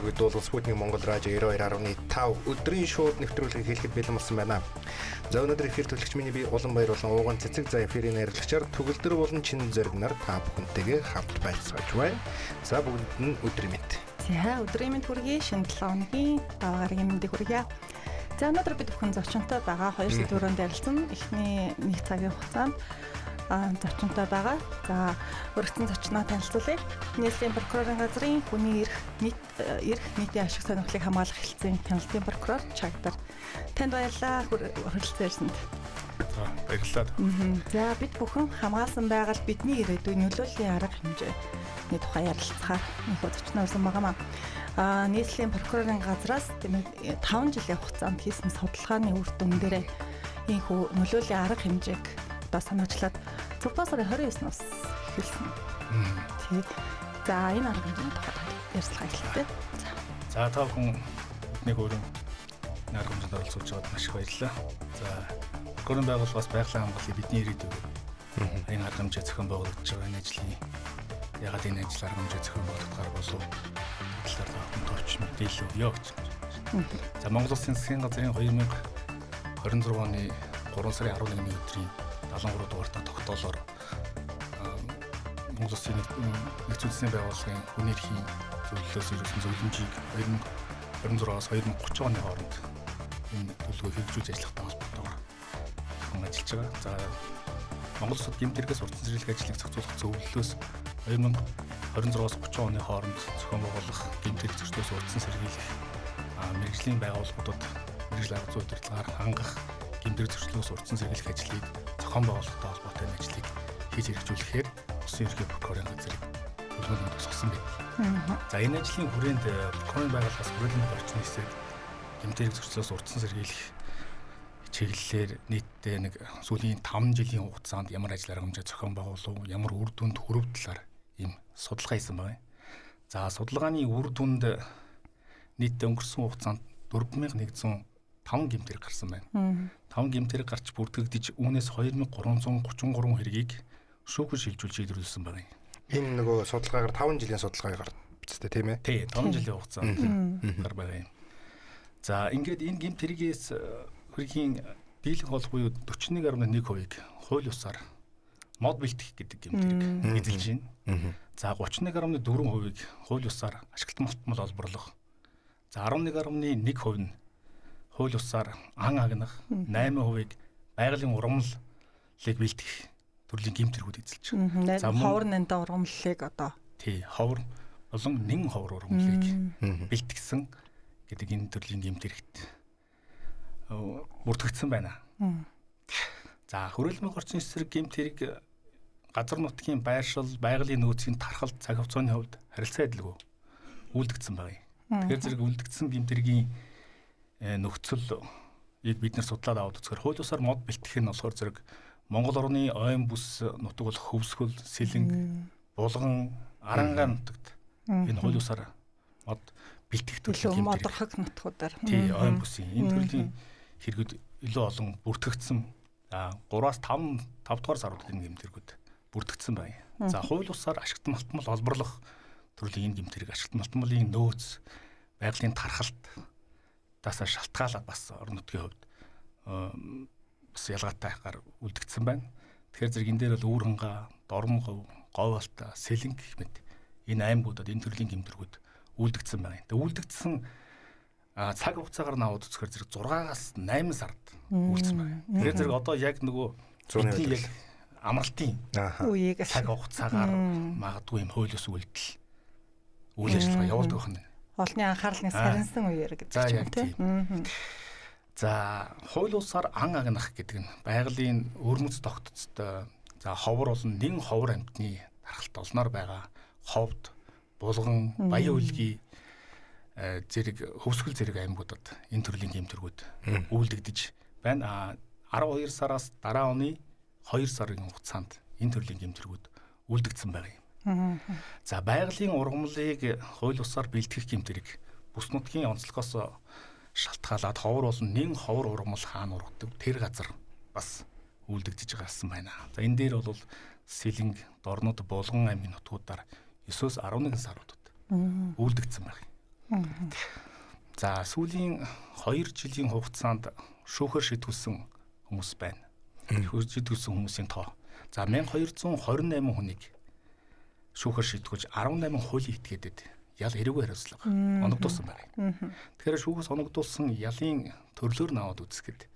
сонирхолтой дуулал Спутник Монгол радио 92.5 өдрийн шууд нэвтрүүлгийг хэлэхэд бэлэн болсон байна. За өнөөдөр эфир төлөгч миний би Уланбаяр болон Ууган Цэцэг за эфирийн найруулагчаар Төгөлдөр болон Чин Зоригнаар та бүхэнтэйгээ хамт байцгааж байна. За бүгд нь өдрийн мэнд. За өдрийн мэнд хүргэе. Шинэ 7 өдрийн даваагийн мэндийг хүргэе. За өнөөдөр бид бүхэн зочинтой байгаа 2 сэдвүүрээр ярилцсан. Эхний 1 цагийн хугацаанд зочинтой байгаа. За өргөцсөн зочноо танилцуулъя. Нийслэлийн прокурорын газрын хүний нийтийн ашиг сонирхлыг хамгаалах хэлтсийн хяналтын прокурор Чагдар. Танд баярлалаа хүрэлцэн ирсэнд. За баярлалаа. За бид бүхэн хамгаалсан байгаль бидний ирээдүйн нөлөөллийн арга хэмжээний тухай ярилцахаар нөхөд зочноо ирсэн байнамаа. Нийслэлийн прокурорын газраас тийм 5 жилийн хугацаанд хийсэн судалгааны үр дүн дээрээ ийхүү нөлөөллийн арга хэмжээг одоо санаачлаад цогцоо сарын 29-наас эхэлсэн. Тийм. За энэ арга хэмжээний тухай ярьцлага эхэллээ. За та бүхэн нэг өөрийн арга хэмжээнд оролцуулж байгаад маш их баярлалаа. За прокурорын байгууллагаас байгалийн хамгааллыг бидний ирээдүйг энэ арга хэмжээ зохион байгуулагдаж байгаа энэ ажлын ягаад энэ ажил арга хэмжээ зохион байгуулагдахаар болов талаар та товч мэдээлэл өгье гэж. За Монгол Улсын засгийн газрын 2026 оны 3 сарын 11-ний өдрийн 73 дугаартай тогтоолоор Монгол Улсын нэгдсэн үндэсний байгууллагын хүний эрхийн зөвлөлөөс ирсэн зөвлөмжийг 2026-аас 2030 оны хооронд энэ төлөвлөгөө хэрэгжүүлж ажиллахтай холбоотойгоор ажиллаж байгаа. За Монгол Улсад гэмтэргээс урдсан зэрлэг ажлыг зохицуулах зөвлөлөөс 2026-аас 30 оны хооронд зохион байгуулах гэмтэрэг зөрчилдөөс урдсан сэргийлэх мэргэжлийн байгууллагуудад мэргэжил арга зүй удирдлагаар хангах гэмтэрэг зөрчилдөөс урдсан сэргийлэх ажлыг зохион байгуулалттай холбоотой ажлыг хийж хэрэгжүүлэхээр Улсын ерхий прокурорын газрыг төлөвлөмж тусгасан байна. За энэ ажлын хүрээнд прокурорын байгууллагаас хүрээлэн орчин нисээд гэмтэрэг зөрчилдөөс урдсан сэргийлэх чиглэлээр нийтдээ нэг сүүлийн 5 жилийн хугацаанд ямар ажил арга хэмжээ зохион байгуулав, ямар үр дүнд хүрв талаар ийм судалгаа хийсэн байна. За судалгааны үр дүнд нийтдээ өнгөрсөн хугацаанд 4105 гэмтэрэг гарсан байна. 5 гэмтэрэг гарч бүртгэгдэж үүнээс 2333 хэргийг шүүхэн шилжүүлж илрүүлсэн байна. Энэ нөгөө судалгаагаар 5 жилийн судалгаагаар бичсэн тийм ээ? Тий, 5 жилийн хугацаанд гар байгаа юм. За ингээд энэ гэмтэргээс хэргийн дийлэнх холбоо буюу 41.1%-ийг хууль ёсоор мод бэлтгэх гэдэг гэмтэрэг эзэлж байна. За 31.4%-ийг хууль ёсоор ашиглалт малтмал олборлох. За 11.1% нь хууль ёсоор ан агнах, 8%-ийг байгалийн ургамлыг бэлтгэх төрлийн гэмтэргүүд эзэлж байгаа. За ховор нандаа ургамлыг одоо тий, ховор болон нэн ховор ургамлыг бэлтгэсэн гэдэг энэ төрлийн гэмтэрэгт бүртгэгдсэн байна. За хүрээлмийн орчин эсрэг гэмтэрэг газар нутгийн байршил, байгалийн нөөцийн тархалт, цаг хугацааны хувьд харилцаа адилгүй үйлдэгдсэн байна. Тэгэхээр зэрэг үйлдэгдсэн гэмтэргийн нөхцөлийг бид нар судлаад аваад үзэхээр хууль ёсоор мод бэлтгэх нь болохоор зэрэг Монгол орны ойн бүс нутаг болох Хөвсгөл, Сэлэнг, Булган, Арангаа нутагт энэ хууль ёсоор мод бэлтгэх төрлийн гэмтэрэг модорхог нутгуудаар тий ойн бүсийн энэ төрлийн хэрэгүүд илүү олон бүртгэгдсэн 3-аас 5 дугаар саруудад энэ гэмтэргүүд бүртгэгдсэн байна. За хууль ёсоор ашиглалт малтмал олборлох төрлийн энэ гэмтэрэг ашиглалт малтмалын нөөц, байгалийн тархалт тасаа шалтгаалаад бас орон нутгийн хувьд бас ялгаатай ахаар үлдэгдсэн байна. Тэгэхээр зэрэг энэ дээр бол Үүрхангаа, Дормгов, Говьалта, Сэлэнг гэх мэт энэ аймагуудад энэ төрлийн гэмтэргүүд үлдэгдсэн байна. Тэгээ үлдэгдсэн цаг хугацаагаар наваад үзэхээр зэрэг 6-аас 8 сард үлдсэн байна. Тэгэхээр зэрэг одоо яг нөгөө бидний яг амралтын үеийг цаг хугацаагаар магадгүй юм хууль ёс үйлдэл үйл ажиллагаа явуулдаг байна. Олны анхаарлын сарнсан үеэр гэдэг юм тийм. За хууль ёсоор ан агнах гэдэг нь байгалийн өрмөц тогтцтой. За ховор болон нэн ховор амьтны тархалт олноор байгаа ховд, булган, баян үлгий зэрэг Хөвсгөл зэрэг аймагуудад энэ төрлийн гэмтэргүүд үйлдэгдэж байна. 12 сараас дараа оны 2 сарын хугацаанд энэ төрлийн гэмтэргүүд үйлдэгдсэн байна. За байгалийн ургамлыг хууль ёсоор бэлтгэх гэмтэрэг бүс нутгийн онцлогоос шалтгаалаад ховор болон нэн ховор ургамал хаана ургадаг тэр газар бас үйлдэгдэж байгаарсан байна. За энэ дээр бол Сэлэнг, Дорнод, Булган аймгийн нутгуудаар 9-11 саруудад үйлдэгдсэн байна. За сүүлийн 2 жилийн хугацаанд шүүхээр шийдвүүлсэн хүмүүс байна. Шийдвүүлсэн хүмүүсийн тоо. За 1228 хүнийг шүүхээр шийдвүүлж 18 хуулийн этгээдэд ял эрүүг хариуцлага оногдуулсан байна. Тэгэхээр шүүхээс оногдуулсан ялын төрлөөр нь аваад үзэхэд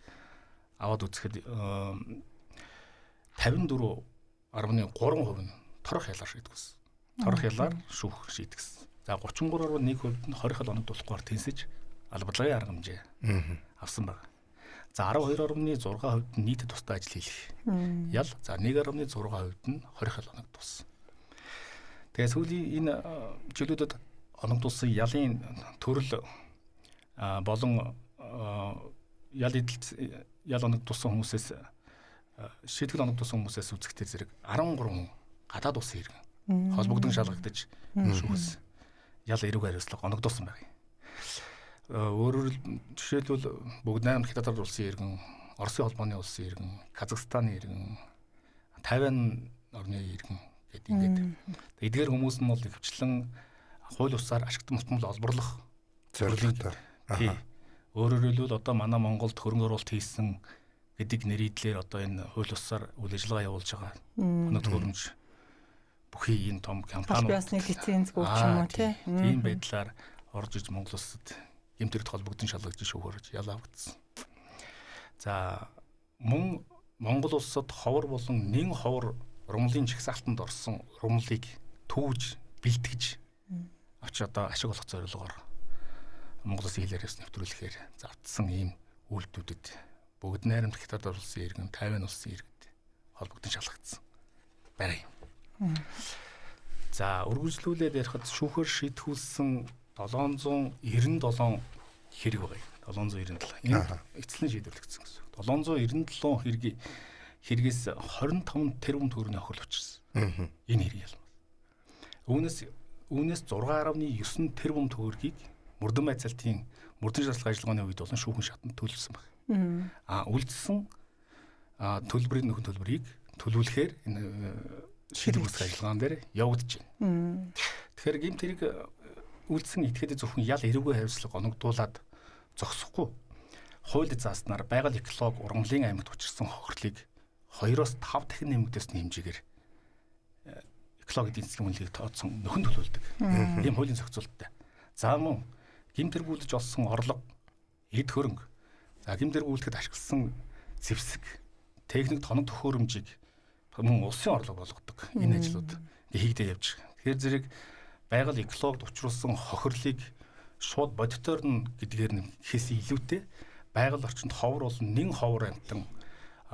54.3% нь торох ялаар шийдвүүлсэн. Торох ялаар шүүх шийдгэсэн. За 33.1% нь хорих ял оногдуулахгүйгээр тэнцэж албадлагын арга хэмжээ авсан байна. За 12.6% нь нийтэд тусдаа ажил хийх ял. За 1.6% нь хорих ял оногдуулсан. Тэгээ сүүлийн энэ жилүүдэд оногдуулсан ялын төрөл болон ял оногдуулсан хүмүүсээс шийтгэл оногдуулсан хүмүүсээс үзэхдээ зэрэг 13 хүн гадаад улсын иргэн холбогдсон шалгагдаж шүүхээс ял эрүүг хариуцлага оногдуулсан байна. Өөрөөр жишээлбэл бүгд 8 хятад улсын иргэн, Оросын холбооны улсын иргэн, Казахстаны иргэн, Тайвань орны иргэн гэдэг ингээд. Эдгээр хүмүүс нь бол ихэвчлэн хууль ёсоор ашигт мутмал олборлох зорилготой. Өөрөөр хэлбэл одоо манай Монголд хөрөнгө оруулалт хийсэн гэдэг нэрийдлэр одоо энэ хууль ёсоор үйл ажиллагаа явуулж байгаа. Өнөө төхөөрөмж бүхий энэ том компаниуд басны лиценз гүйч юм уу тийм байдлаар орж иж Монгол улсад гэмтэрэгт холбогдсон шалгагдж шүүхөрж ял авагдсан. За мөн Монгол улсад ховор болон нэн ховор ургамлын чагсаалтанд орсон ургамлыг түүж бэлтгэж авч одоо ашиг олох зорилгоор Монгол улсын хэлээрээс нэвтрүүлэхээр завдсан ийм үйлдэлүүдэд бүгд найрамд хятад улсын иргэн, Тайвань улсын иргэд холбогдсон шалгагдсан байна. За үргэлжлүүлээд ярихад шүүхээр шийдвүүлсэн 797 хэрэг байгаа. 797. Энэ эцэслэн шийдвэрлэгдсэн гэсэн. 797 хэрэгээс 25 тэрбум төгрөгийн охирол учирсан. Энэ хэрэг ялмаа. Үүнээс 6.9 тэрбум төгрөгийг мөрдөн байцаалтын мөрдөн шаардлагын ажиллагааны үед болон шүүхэн шатанд төлөвлөсөн байна. Үлдсэн төлбөрийн нөхөн төлбөрийг төлөвлөхээр энэ шийдвэр үүсгэх ажиллагаан дээр явагдаж байна. Тэгэхээр гэмт хэрэг үлдсэн этгээдээ зөвхөн ял эрүүгийн хариуцлага оногдуулаад зогсохгүй хууль зааснаар байгаль эколог ургамлын аймагт учирсан хохирлыг 2-5 дахин нэмэгдсэн хэмжээгээр эколог эдийн засгийн үнэлгээг тооцсон нөхөн төлөвлөдөг. Ийм хуулийн зохицуулттай. За мөн гэмт хэрэг үлдэж олсон орлого, эд хөрөнгө, за гэмт хэрэг үлдэхэд ашигласан зэвсэг, техник тоног төхөөрөмжийг мөн улсын орлого болгодог. Энэ ажлууд хийгдээ явж байгаа. Тэгэхээр зэрэг байгаль экологид учруулсан хохирлыг шууд бодитоор нь гэдгээр нь гэхээс илүүтэй байгаль орчинд ховор бол нэн ховор амтан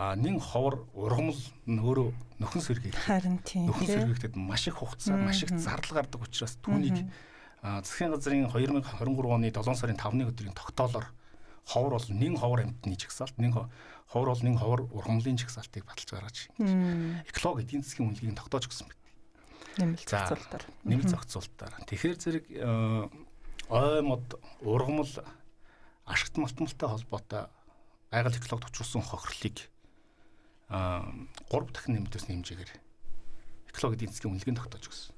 нэн ховор ургамал өөрөө нөхөн сэргийгдэд маш их хугацаа, маш их зардал гардаг учраас түүнийг засгийн газрын 2023 оны 7 сарын 5-ны өдрийн тогтоолоор ховор бол нэн ховор амтны чагсаалт, ховор бол нэн ховор ургамлын чагсаалтыг баталж гаргаж эколог эдийн засгийн үнэлгээг тогтоож өгсөн байна. Нэмэлт зохицуулалтаар. Тэгэхээр зэрэг ой мод ургамал ашигт малтмалтай холбоотой байгаль экологид учруулсан хохирлыг 3 дахин нэмэгдсэн хэмжээгээр эколог эдийн засгийн үнэлгээг тогтоож өгсөн.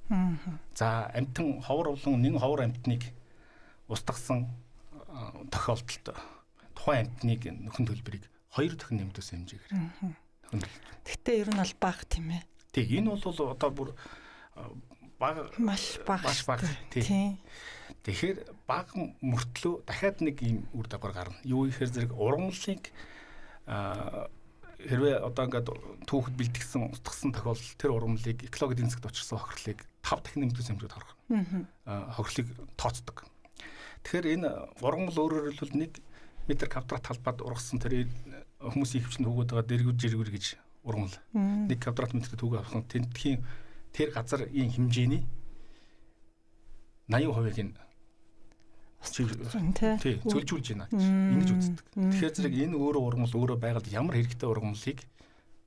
За амтан ховор болон нэн ховор амтныг устгасан тохиолдолд тухайн амтныг нөхөн төлбөрийг 2 дахин нэмэгдсэн хэмжээгээр. Гэхдээ ер нь бол бага тийм ээ. Тий, энэ бол одоо бүр маш бага. Тийм. Тэгэхээр бага мөртлөө дахиад нэг ийм үр дагавар гарна. Юу гэхээр зэрэг ургамлыг хэрвээ одоо ингээд түүхэд бэлтгэсэн устгасан тохиолдолд тэр ургамлыг эколог эдийн засгт учирсан хохирлыг 5 дахин нэмэгдсэн хэмжээнд харах. Хохирлыг тооцдог. Тэгэхээр энэ ургамл өөрөөр хэлбэл 1 метр квадрат талбайд ургасан тэр хүмүүсийн хөвчөнд өгөөд байгаа дэргүр гэж ургамал 1 квадрат метр түүгээ авсан тентхийн тэр газар ийм хэмжээний 80%-ийг нь зөвлжүүлж байна гэж ингэж үздэг. Тэгэхээр зэрэг энэ өөрөө ургамал өөрөө байгаль ямар хэрэгтэй ургамлыг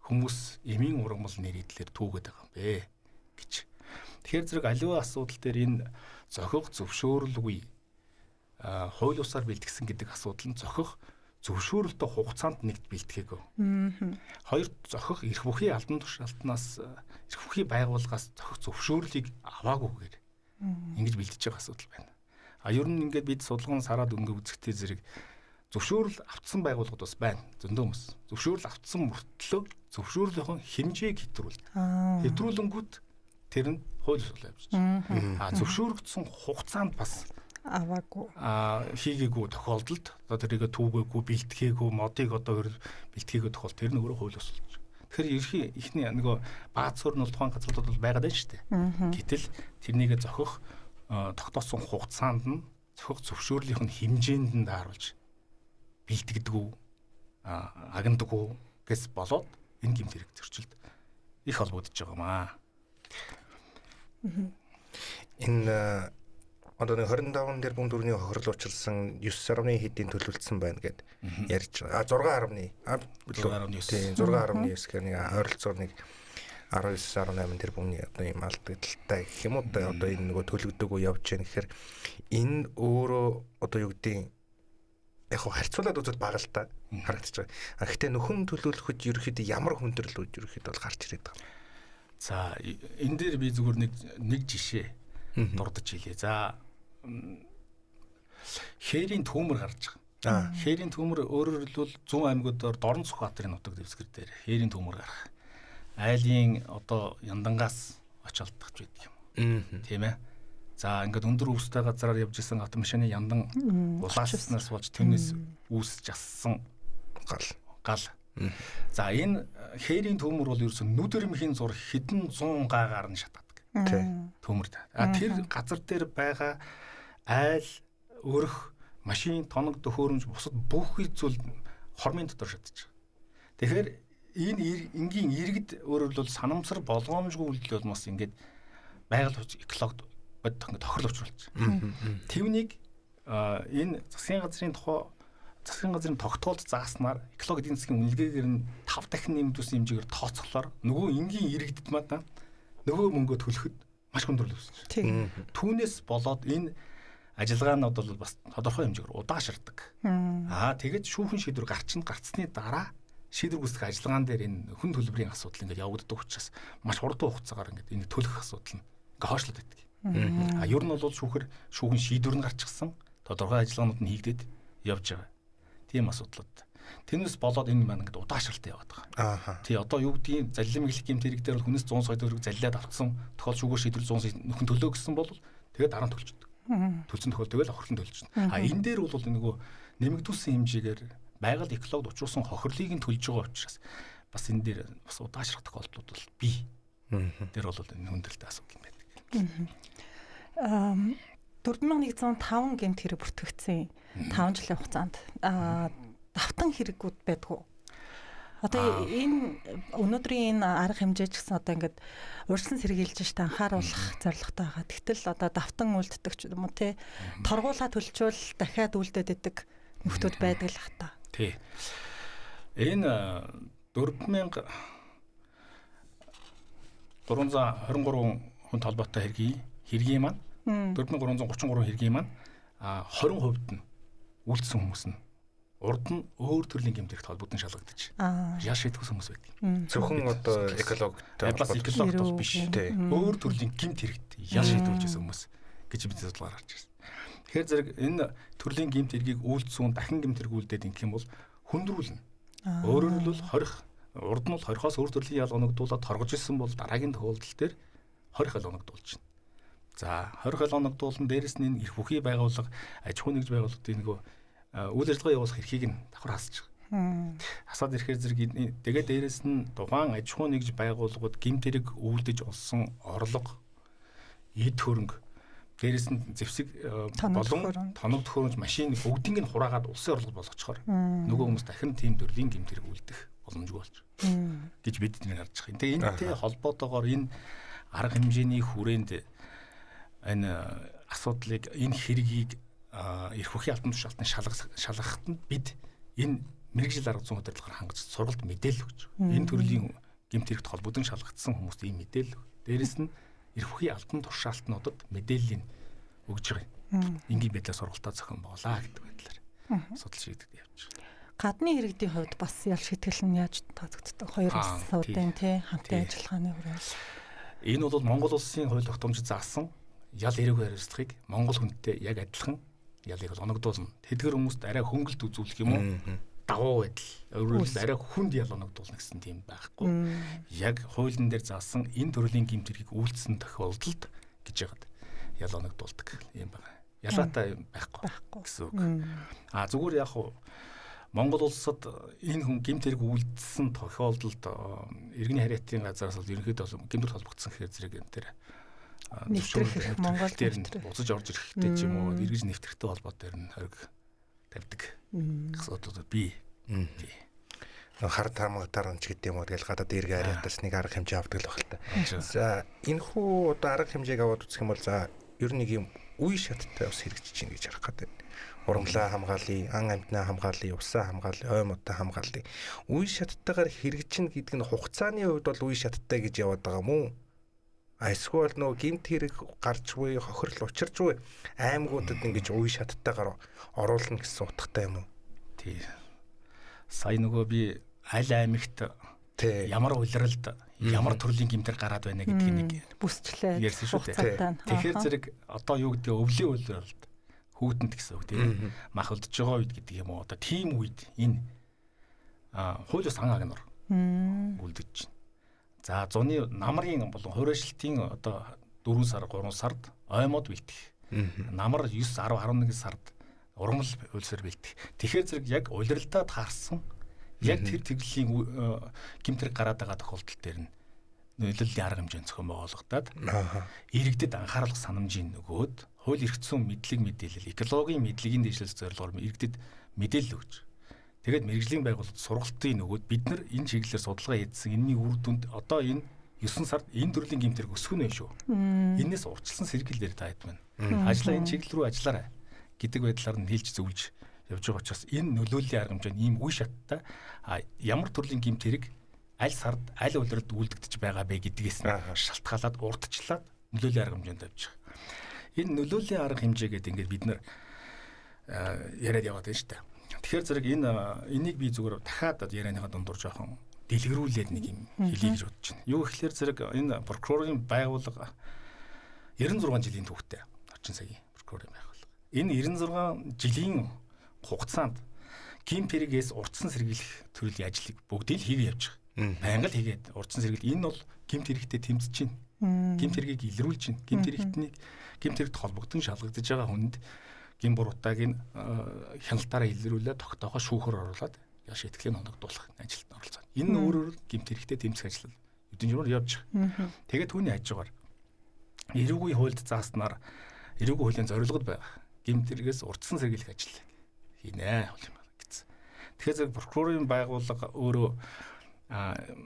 хүмүүс эмийн ургамал нэрийдлэр түүгээд байгаа юм бэ гэж. Тэгэхээр зэрэг аливаа асуудал дээр энэ зохих зөвшөөрөлгүй хууль ёсоор бэлтгэсэн гэдэг асуудал нь зохих зөвшөөрөлтөй хугацаанд нэгт бэлтгээгүй. Хоёр зохих эрх бүхий албан тушаалтнаас эрх бүхий байгууллагаас зохих зөвшөөрлийг аваагүйгээр ингэж бэлдэж байгаа асуудал байна. Ер нь ингээд бид судалгаан сараад өнгө үзэхдээ зэрэг зөвшөөрөл автсан байгууллагууд бас байна. Зөндөө хүмүүс. Зөвшөөрөл автсан мөртлөө зөвшөөрлийнхэн хэмжээг хэтрүүлэнгүүт тэр нь хууль ёслол явж байна. Зөвшөөрөгдсөн хугацаанд бас аваагүй. Хийгээгүй тохиолдолд одоо тэрийг түүгээгүй, бэлтгээгүй, модыг одоо бэлтгээгүй тохиолдолд тэр нь өөрөө хууль ёслол. Тэгэхээр ихний нөгөө бааз суурь нь тухайн газруудад бол байгаад байна шүү дээ. Гэтэл тэрнийг зохих тогтоосон хугацаанд нь зохих зөвшөөрлийнх нь хэмжээнд нь тааруулж бэлтгэдэггүй, агандаггүй гэс болоод энэ гэмт хэрэг зөрчилд их холбогдож байгаамаа. Энэ одоо 25 дээр бүн дөрвний хохирол учирсан 9.1 хэдийн төлөвлөсөн байна гэд ярьж байгаа. 6.9 гэхээр нэг ойролцоогоор нэг 19.8 тэрбумны одоо юм алдагдaltaй гэх юм уу одоо энэ нөгөө төлөгдөгөө явж байна гэхээр энэ өөрөө одоо юу гэдэг яг харьцуулаад үзвэл бага л та харагдаж байгаа. Гэхдээ нөхөн төлөвлөхөд ерөөхдөө ямар хүндрэлүүд ерөөхдөө бол гарч ирээд байгаа. За энэ дээр би зүгээр нэг жишээ дурдж хэлье. За хээрийн төмөр гарч байгаа. Хээрийн төмөр өөрөөр хэлбэл 100 аймагуудаар Дорн Сүхбаатарын нутаг дэвсгэр дээр хээрийн төмөр гарах. Айлын одоо яндангаас очилдогч байдаг юм. Тийм ээ. За ингээд өндөр үүстэй газараар явж исэн автомашины яндан улааснаас болж тэрнээс үүсэж ассан гал. За энэ хээрийн төмөр бол ерөөсөн нүд өрмөхийн зур хэдэн 100 гаагаар нь шатаадаг. Төмөрд. Тэр газар дээр байгаа айл, өрх, машин, тоног, төхөөрөмж бусад бүх зүйл хормын дотор шатаж байгаа. Тэгэхээр энэ энгийн иргэд өөрөөр хэлбэл санамсар болгоомжгүй үйлдэл болмоос ингээд байгаль экологид бод ингээд тохирол учруулж байгаа. Тэвнийг энэ засгийн газрын тогтоолд зааснаар экологи эдийн засгийн үнэлгээгээр нь 5 дахин нэмэгдүүлсэн хэмжээгээр тооцоглоор нөгөө энгийн иргэдэд мадаа нөгөө мөнгөө төлөхөд маш хүндрэл үүсэж байна. Түүнээс болоод энэ ажиллагаанууд бол бас тодорхой хэмжээгээр удаашрдаг. Тэгээд шүүхэн шийдвэр гарцсны дараа шийдвэр гүйцэтгэх ажиллагаан дээр энэ хүн төлбөрийн асуудал ингээд явагддаг учраас маш хурдан хугацаагаар ингээд энэ төлөх асуудал нь ингээд хойшлоод байдаг. Ер нь бол шүүхэн шийдвэр нь гарчихсан тодорхой ажиллагаанууд нь хийгдээд явж байгаа. Тийм асуудлууд. Тэрнээс болоод энэ маань ингээд удаашралтай яваад байгаа. Тий одоо юу гэдгийг залилан мэглэх гэмт хэрэг дээр бол хүнээс 100 сая төгрөг залилаад авсан тохиол шүүгээр шийдвэр 100 сая нөхөн төлөө гэсэн бол тэгээд дараа нь төлчихдөг. Төлсөн тохиол тэгэл хохирлон төлчихнэ. Энэ дээр бол нөгөө нэмэгдүүлсэн хэмжээгээр байгаль экологид учруулсан хохирлыг нь төлж байгаа учраас бас энэ дээр бас удаашрах тохиолдлууд бол бий. Тэр бол энэ хүндрэлтэй асуудал юм байдаг. 4105 гэмт хэрэг бүртгэгдсэн 5 жилийн хугацаанд давтан хэрэггүүд байдгүй. Одоо энэ өнөөдрийн энэ арга хэмжээ ч гэсэн одоо ингээд урьдчилан сэргийлж штэ анхааруулах зорилготой байгаа. Тэгтэл одоо давтан үлддэг ч юм уу те торгуулаа төлчвөл дахиад үлдээд идэг нөхдүүд байдаг л хата. Тий. Энэ 4323 хүн толботой хэргийн маань 4333 хэргийн маань 20% нь үлдсэн хүмүүс нь урд нь өөр төрлийн гэмтэрэгт холбогдсон шалгагдчих. Яаш шийдэх хүмүүс байдаг. Зөвхөн одоо экологтой холбоотой биш. Өөр төрлийн гэмтэрэгт яаш шийдүүлжсэн хүмүүс гэж бид судалгаар харж байна. Тэгэхээр зэрэг энэ төрлийн гэмтэргийг үйлдсэн дахин гэмтэрэг үйлдээд ингэх юм бол хүндрүүлнэ. Өөрөөр хэлбэл урд нь бол 20-оос өөр төрлийн ял оногдуулаад торгож исэн бол дараагийн тохиолдол дээр 20 хэл оногдуулж байна. За 20 хэл оногдуулсан дээрэс нь эрх бүхий байгууллага аж ахуйн нэгж байгууллагын нөгөө үйл ажиллагаа явуулах эрхийг нь давхар хасж байгаа. Хасаад ирэхээр зэрэг тэгээд дээрэс нь тухайн аж ахуйн нэгж байгууллагууд гэмтэрэг үйлдэж олсон орлого, эд хөрөнгө, дээрэс нь зэвсэг болон тоног төхөөрөмж машин бүгдийг нь хураагаад улсын орлого болгочхоор нөгөө хүмүүс дахин тийм төрлийн гэмтэрэг үйлдэх боломжгүй болж гэж бид энийг харж байгаа. Тэгээ энэтэй холбоотойгоор энэ арга хэмжээний хүрээнд энэ асуудлыг энэ хэргийг эрх бүхий албан тушаалтын шалгахад нь бид энэ мэргэжил арга зүйн удирдлагаар хангаж сургалт мэдээлэл өгч байгаа. Энэ төрлийн гэмт хэрэгт холбогдсон шалгагдсан хүмүүст ийм мэдээлэл. Дээрэс нь эрх бүхий албан тушаалтнуудад мэдээллийг өгж байгаа. Ингийн байдлаар сургалтаа зохион боолаа гэдэг байдлаар асуудал шийдэгдэж явж байгаа. Гадны иргэдийн хувьд бас ял шийтгэл нь яаж тооцогддог? Хоёр улсуудын хамтын ажиллагааны хүрээнд. Энэ бол Монгол улсын хууль тогтоомж заасан ял эрүүг хариуцлагыг Монгол хүнтэй яг адилхан ялыг оногдуулна. Тэдгэр хүмүүст арай хөнгөлт үзүүлэх юм уу? Давуу байдал. Өөрөөр хэлбэл арай хүнд ял оногдуулна гэсэн тийм байхгүй. Яг хуулийн дээр заасан энэ төрлийн гэмт хэргийг үйлдсэн тохиолдолд гэж яагаад ял оногдуулдаг юм байна. Ялгаатай байхгүй гэсэн үг. Зүгээр яг Монгол улсад энэ хүн гэмт хэрэг үйлдсэн тохиолдолд иргэний хариатын газраас бол ерөнхийдөө гэмтэр холбогдсон гэхээр зэрэг энэ төр нэвтрэх Монгол дээр нь буцаж орж ирэхтэй ч юм уу эргэж нэвтрэхтэй холбоотой нь хориг тавьдаг асуудлууд бий. Хар тамгатаар онч гэдэг юм уу тэгэл гадаад эргэ ариатаас нэг арга хэмжээ авдаг л байна л та. За энэ хүү одоо арга хэмжээг аваад үзэх юм бол за ер нь нэг юм үе шаттай бас хэрэгжиж чинь гэж харах гэдэг. Урамлаа хамгаалъя, ан амьтнаа хамгаалъя, усаа хамгаалъя, ой модоо хамгаалъя. Үе шаттайгаар хэрэгжин гэдэг нь хугацааны хувьд бол үе шаттай гэж яваад байгаа юм уу? Эсвэл нөгөө гэмт хэрэг гарч буй, хохирол учирч буй аймагуудад ингэж үе шаттайгаар оруулна гэсэн утгатай юм уу? Тий. Сая нөгөө би аль аймагт ямар улиралд ямар төрлийн гэмтэр гараад байна гэдгийг нэг бүсчлээ ярьсан шүү дээ. Тэгэхээр зэрэг одоо юу гэдэг өвлийн улиралд хүүтэнд гэсэн үг тийм мах үлдэж байгаа үед гэдэг юм уу одоо тийм үед энэ хууль ус хангааг нор үлдэж байна. За зуны намрын болон хуурайшлтын одоо 4 сар 3 сард оймод бэлтэх. Намар 9 10 11 сард ургамал үлсээр бэлтэх. Тэгэхээр зэрэг яг улиралдаа таарсан яг тэр төрлийн гэмтэр гараад байгаа тохиолдол дээр нь нөлөөллийн арга хэмжээ зохион байгуулагдаад иргэдэд анхааруулах санамжийн нөгөөд хууль эрх зүйн мэдлэг мэдээлэл экологийн мэдлэгийн дэвшлэх зорилгоор иргэдэд мэдээлэл өгч тэгээд мэрэгжлийн байгууллагад сургалтын нөгөөд бид нар энэ чиглэлээр судалгаа хийсэн энэний үр дүнд одоо энэ 9 сард энэ төрлийн гэмтэр өсөх нь шүү. Энээс урьдчилсан сэргийлэлээр таад байна. Ажлаа энэ чиглэл рүү ажиллаарай гэдэг байдлаар нь хэлж зөвлөж явж байгаа учраас энэ нөлөөллийн арга хэмжээ нь ийм үе шаттай ямар төрлийн гэмт хэрэг аль сард аль улиралд үлдэгдэж байгаа бэ гэдгээс нь шалтгаалаад урдчлаад нөлөөллийн арга хэмжээнд тавьж байгаа. Энэ нөлөөллийн арга хэмжээ гэдэг ингээд бид нар яриад яваад байна шүү дээ. Тэгэхээр зэрэг энийг би зүгээр дахиад ярианыхаа дундуур жоохон дэлгэрүүлээд нэг юм хэлье гэж бодож байна. Юу гэхээр зэрэг энэ прокурорын байгууллага 96 жилийн түүхтэй орчин цагийн прокурорын байгууллага. Энэ 96 жилийн хугацаанд гэмт хэрэгээс урдсан сэргийлэх төрлийн ажлыг бүгдийг л хийгээ явж байгаа. Байнга л хийгээд урдсан сэргийл энэ бол гэмт хэрэгтэй тэмцэж байна. Гэмт хэрэгийг илрүүлж байна. Гэмт хэрэгт холбогдсон шалгагдж байгаа хүнд гин буруутайг нь хяналтаараа илрүүлээд тогтоохоо шүүхөр оруулаад яаш итгэлийн оногдуулах ажилд оролцоо. Энэ өөрөөр гэмт хэрэгтэй тэмцэх ажил өдөн жимээр явж байгаа. Тэгээд түүний хажуугаар эрүүгийн хуульд зааснаар эрүүгийн хуулийн зорилгод байгаа гэмт хэрэгээс урдсан сэргийлэх ажил хийнэ гэсэн. Тэгэхээр зэрэг прокурорын байгууллага өөрөө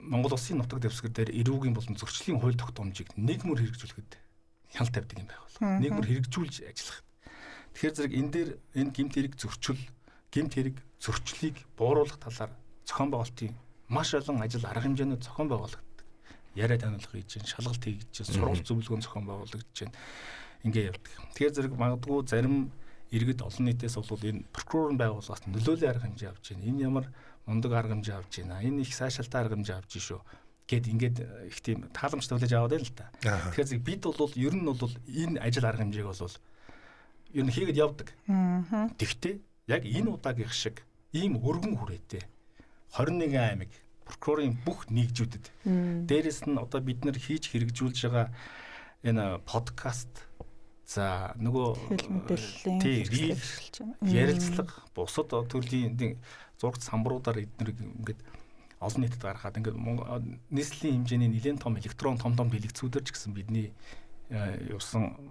Монгол Улсын нутаг дэвсгэр дээр эрүүгийн болон зөрчлийн хууль тогтоомжийг нэг мөр хэрэгжүүлэхэд хяналт тавьдаг юм байгууллага. Нэг мөр хэрэгжүүлж ажиллах. Тэгэхээр зэрэг энэ дээр энэ гэмт хэрэг зөрчлийг бууруулах талаар зохион байгуулалтын маш олон ажил арга хэмжээнүүд зохион байгуулагддаг. Яриа таниулах хийж, шалгалт хийж, сургалт зөвлөгөөн зохион байгуулагдаж байна. Ингээ явдаг. Тэгэхээр зэрэг магадгүй зарим иргэд олон нийтээс бол энэ прокурорын байгууллагаас нөлөөллийн арга хэмжээ авч байна. Энэ ямар мундаг арга хэмжээ авч байна. Энэ их сайшаалтай арга хэмжээ авч шүү. Ингээд их тийм тааламжтай хүлээж аваад байл л та. Тэгэхээр зэрэг бид бол ер нь бол энэ ажил арга хэмжээг бол ер нь хийгээд явдаг. Тэгвэл яг энэ удаагийн шиг ийм өргөн хүрээтэй 21 аймаг прокурорын бүх нэгжүүдэд дээрэс нь одоо бид нар хийж хэрэгжүүлж байгаа энэ подкаст за нөгөө ярилцлага бусад төрлийн зураг самбаруудаар эднэрийг ингээд олон нийтэд гаргахад ингээд нийслэлийн хэмжээний нэлээд том электрон том бэлэгцүүдэр ч гэсэн бидний явсан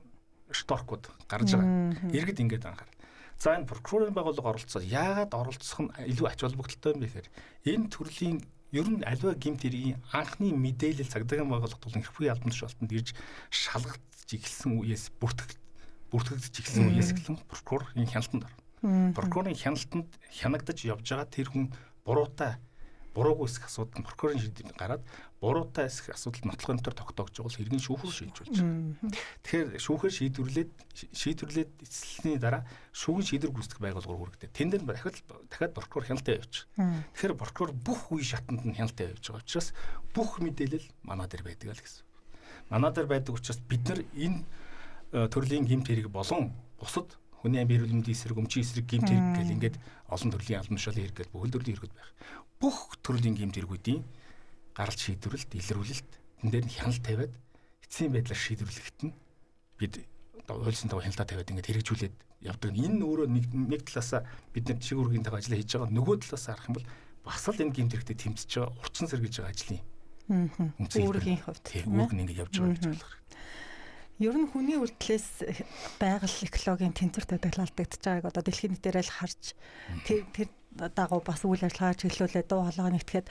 шторкууд гарч байгаа. Иргэд ингээд анхаар. За энэ прокурорын байгууллага оролцоод яагаад оролцох нь илүү ач холбогдолтой юм бэ гэхээр энэ төрлийн ер нь аливаа гэмт хэргийн анхны мэдээлэл цагдаагийн байгууллагт болон хэрхүү албан тушаалтанд ирж шалгагдж эхэлсэн үеэс бүртгэгдэж эхэлсэн үеэс эхлэн прокурорын хяналтанд орно. Прокурорын хяналтанд хянагдаж явж байгаа тэр хүн буруугүй эсэх асуудал прокурорын шийдвэр гараад буруутай эсэх асуудал нотлохын төр тогтоогч байгаа бол хэргийн шүүхэл шийдвэрлэж байгаа. Тэгэхээр шүүхээр шийдвэрлээд эцэслэний дараа шүүгэн шийдвэр гүйцэтгэх байгууллага үүрэгтэй. Тэн дээр дахиад прокурор хяналтаа явуучих. Тэгэхээр прокурор бүх үе шатанд нь хяналтаа явууж байгаа учраас бүх мэдээлэл манай дээр байдаг л гэсэн. Манай дээр байдаг учраас бид нар энэ төрлийн гэмт хэрэг болон бусад хүний амь эрүүл мэндийн эсрэг, өмчийн эсрэг гэмт хэрэг гэл ингээд олон төрлийн албан тушаалын хэрэг гэл бүхэл төрлийн хэрэгүүд байх. Бүх төрлийн гэмт хэрэгүүдийн гаралт шийдвэрлэлт, илрүүлэлт энэ дээр нь хяналт тавиад эцсийн байдлаар шийдвэрлэхэд нь бид хуулийн дагуу хяналтаа тавиад ингээд хэрэгжүүлээд явдаг. Энэ өөрөө нэг талаасаа бид нар чиг үүргийн дагуу ажиллаа хийж байгаа. Нөгөө талаасаа харах юм бол бас л энэ гэмт хэрэгтэй тэмцэж байгаа, урьдчилан сэргийлж байгаа ажлын үүргийн хувьд тийм үүрэг нь ингээд явж байгаа гэж болох. Ер нь хүний үрдлээс байгаль экологийн тэнцвэрт байдлаалдагдж байгааг одоо дэлхийн нийтээр л харж тэр дагуу бас үйл ажиллагаа чиглүүлээд дуу хоолой нэгтгэхэд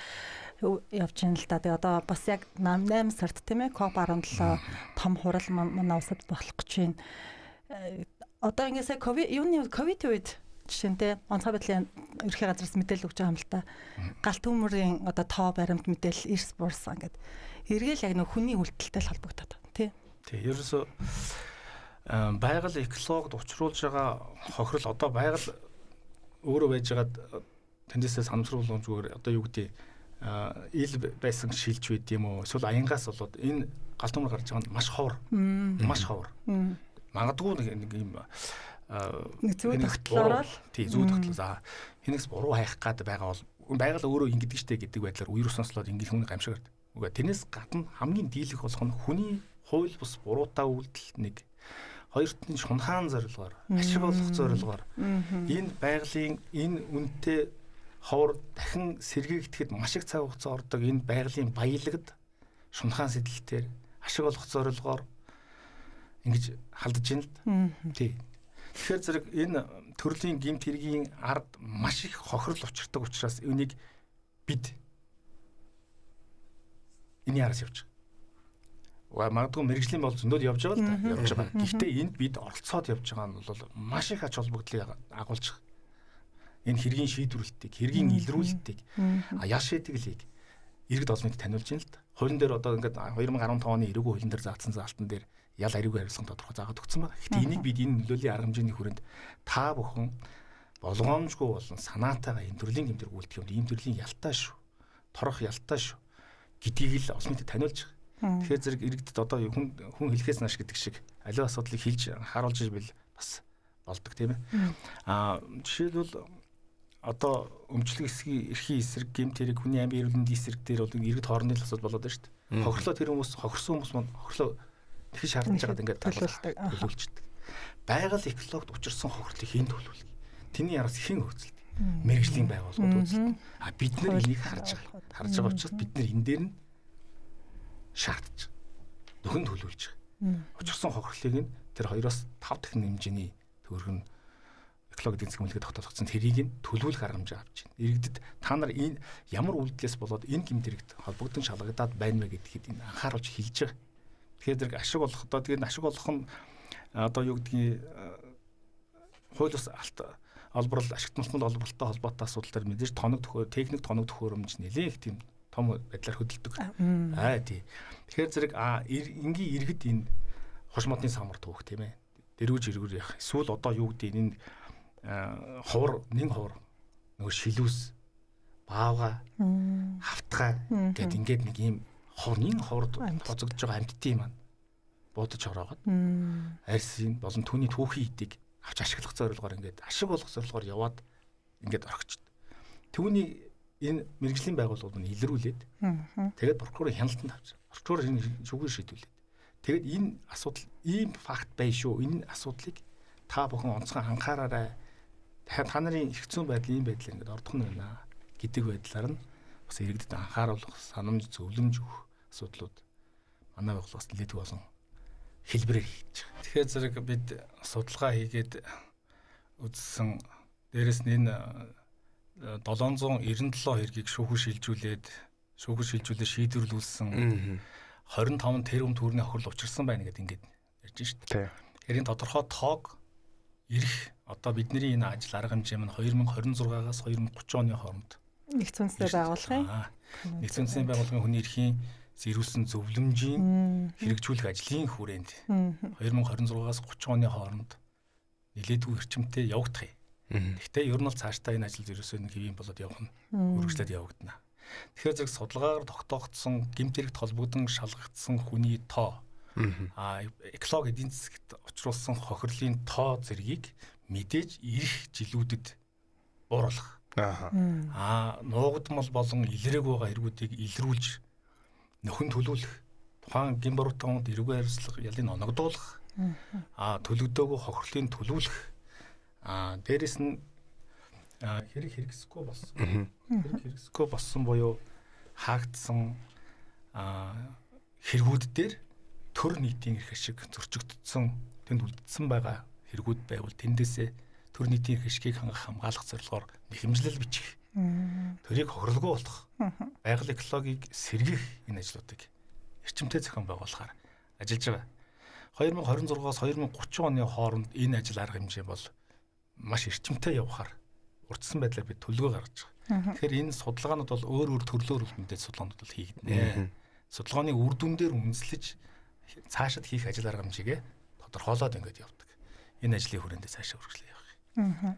явж байна л да. Тэгээ одоо бас яг 8 сард тийм ээ COP17 том хурал манай улсад болох гэж байна. Одоо ингээд сая ковид үед жишээнтэй онцгой байдлын ерхий газраас мэдээлэл өгч байгаа юм л та. Галт төмөрийн одоо тоо баримт мэдээлэл эрс буурсан ингээд эргээл яг нэг хүний үйлдэлтэй л холбогдоод байна тий. Тий, ерөөсө байгаль экологид учруулж байгаа хохирол одоо байгаль өөрөө байжгаад тэндээсээ санамсруулах зүгээр одоо юу гэдэг ил байсан шилж байд юм уу эсвэл аянгаас болоод энэ галт төмөр гарч байгаа нь маш ховор. Маш ховор. Магадгүй нэг юм зүү тогтлороо л тий зүү тогтлоо. Хинэгс буруу хайх гад байгаа бол байгаль өөрөө ингэдэг штэ гэдэг байдлаар үер сонслоод ингэ хүн гамшигт. Үгүй тэрнээс гадна хамгийн дийлэх болох нь хүний хууль бус буруутай үйлдэл нэг хоёрт нь шунхаан зорилгоор ашиг олох зорилгоор энэ байгалийн энэ үнэтэй ховор дахин сэргийгдэхэд маш их цаг хугацаа ордог энэ байгалийн баялагд шунхаан сэдэлтээр ашиг олох зорилгоор ингэж халдаж байна л да. Тий. Тэгэхээр зэрэг энэ төрлийн гэмт хэргийн ард маш их хохирол учирдаг учраас энийг бид энэ яраас явж байгаа. Магадгүй мэрэгжлийн бол зөндөө явж байгаа л да. Явж байгаа. Гэхдээ энд бид оролцоод явж байгаа нь бол маш их ач холбогдлыг агуулж байгаа. Энэ хэргийн шийдвэрлэлтийг, хэргийн илрүүлэлтийг, яш шийдэглийг иргэд олон нийтэд таниулж байна л да. Хуулийн дээр одоо ингээд 2015 оны эрүүгийн хуулийн дээр заасан заалтан дээр ял ариугүй хариуцлага тодорхой заагаад өгсөн байна. Гэхдээ энийг бид энэ нөлөөлийн арга хэмжээний хүрээнд та бүхэн болгоомжгүй болон санаатайгаа энэ төрлийн гэмтэр гүйлдэх юм. Ийм төрлийн ялтай шүү. Торох ялтай шүү гэдгийг л олон нийтэд таниулж байгаа. Тэгэхээр зэрэг иргэдэд одоо хүн хэлхээс нааш гэдэг шиг аливаа асуудлыг хэлж харуулж ижил бас болдог тийм ээ. Жишээлбэл одоо өмчлөг хэсгийн эрхийн эсрэг гэмт хэрэг хүний амь эрүүл мэндийн эсрэг дээр бол иргэд хоорондын асуудал болоод байна шүү дээ. Хохирлоо тэр хүмүүс хохирсон хүмүүс маань хохирлоо тэгж шаардж байгаад ингээд төлөвлөлцдөг. Байгаль экологид учирсан хохирлыг хэн төлөвлөв? Тэний яраас хэн хөөцөлдөг? Мэргэжлийн байгууллагууд үзэлтэй. Бид нар энийг харж байгаа учраас бид нар энэ дээр нь шаардж нөхөн төлөвлөж байгаа. Учирсан хохирлыг нь тэр 2-5 дахин хэмжээний төгрөг нь экологийн эзэн хэмжээнд тогтоогдсон тэрийг нь төлөвлөх арга хэмжээ авч байна. Иргэдэд та нар энэ ямар үйлдэлээс болоод энэ гэмтэрэгт холбогдсон шалгагдаад байна вэ гэдгийг энэ анхааруулж хэлж байгаа. Тэгэхээр зэрэг ашиг олох одоо тэгээд ашиг олох нь одоо юу гэдгийг хууль ус олборлол ашигт малтмал олборлолтой холбоотой асуудал төр мэдээж техник тоног төхөөрөмж нэлээ их тийм том байдлаар хөдөлдөг. Тий. Тэгэхээр зэрэг энгийн иргэд энэ хош модны самар түүх тийм ээ. Дэрүүж иргэр яах. Эсвэл одоо юу гэдэг энэ ховор нөгөө шилүүс баавга хавтгай гэд ингээд нэг ийм ховрд боцогдож байгаа амьтдын маань буудаж ороогод арьсын болон түүний түүхийн идийг авч ашиглах зорилгоор ингээд ашиг олох зорилгоор яваад ингээд орхичд. Түүний энэ мэрэгжлийн байгууллагууд нь илрүүлээд тэгээд прокурорын хяналтанд авч прокурор энэ шүүгээр шийдвүлээд тэгээд энэ асуудал ийм факт бай шүү. Энэ асуудлыг та бүхэн онцгой анхаараарай. Та нарын хэрэгцсэн байдал ийм байдлаар ингээд ордох нь байна гэдэг байдлаар нь бас иргэдэд анхааруулах, санамж зөвлөмж өгөх асуудлууд манай байгууллагаас нэлээдгүй болон хэлбэрээр хийж байгаа. Тэгэхээр зэрэг бид судалгаа хийгээд үзсэн дээрэс нь энэ 797 хэргийг шүүхэр шилжүүлээд шийдвэрлүүлсэн 25 тэрбум төгрөгийн хохирол учирсан байна гэдэг ингээд ярьж шүү дээ. Тэгэхээр энэ тодорхой тоог ирэх одоо бидний энэ ажил арга хэмжээ маань 2026-аас 2030 оны хооронд нэгдсэн үндэсний байгууллагын нэгдсэн үндэсний байгууллагын хүний эрхийн зэрүүлсэн зөвлөмжийн хэрэгжүүлэх ажлын хүрээнд 2026-аас 30 оны хооронд нэлээдгүй эрчимтэй явагдах юм. Гэхдээ ер нь бол цаашдаа энэ ажил ерөөсөө нэг хэвийн болоод явах нь үргэлжлээд явагдана. Тэгэхээр зэрэг судалгаагаар тогтоогдсон гэмт хэрэгт холбогдсон шалгагдсан хүний тоо Экологи эдийн засагт учруулсан хохирлын тоо зэргийг мэдээж ирэх жилүүдэд бууруулах. Нуугдмал болон илрээг байгаа эргүүдийг илрүүлж нөхөн төлөвлөх, тухайн гин буруутай хүнд эргүү хариуцлага ялыг оногдуулах, төлөгдөөгүй хохирлын төлөвлөх, дээрэс нь хэрэгсэхгүй болсон буюу хаагдсан хэрэгүүд дээр төр нийтийн эрх ашиг зөрчигдсөн, тэнд үлдсэн байгаа хэрэгүүд байвал тэндээсээ төр нийтийн эрх ашигыг хамгаалах зорилгоор нэхэмжлэл бичих. Төрийг хохирлгүй болох, байгаль экологийг сэргийх энэ ажлуудыг эрчимтэй зохион байгуулахаар ажиллаж байгаа. 2026-аас 2030 оны хооронд энэ ажил арга хэмжээ бол маш эрчимтэй явахаар урдсан байдлаар бид төлөвлөгөө гаргаж байгаа. Тэгэхээр энэ судалгаанууд бол өөр төрлөөр мэдээж судалгаанууд бол хийгдэнэ. Судалгааны үр дүн дээр үндэслэж цаашид хийх ажил арга хэмжээгээ тодорхойлоод ингээд явдаг. Энэ ажлын хүрээндээ цаашаа үргэлжлэе явах.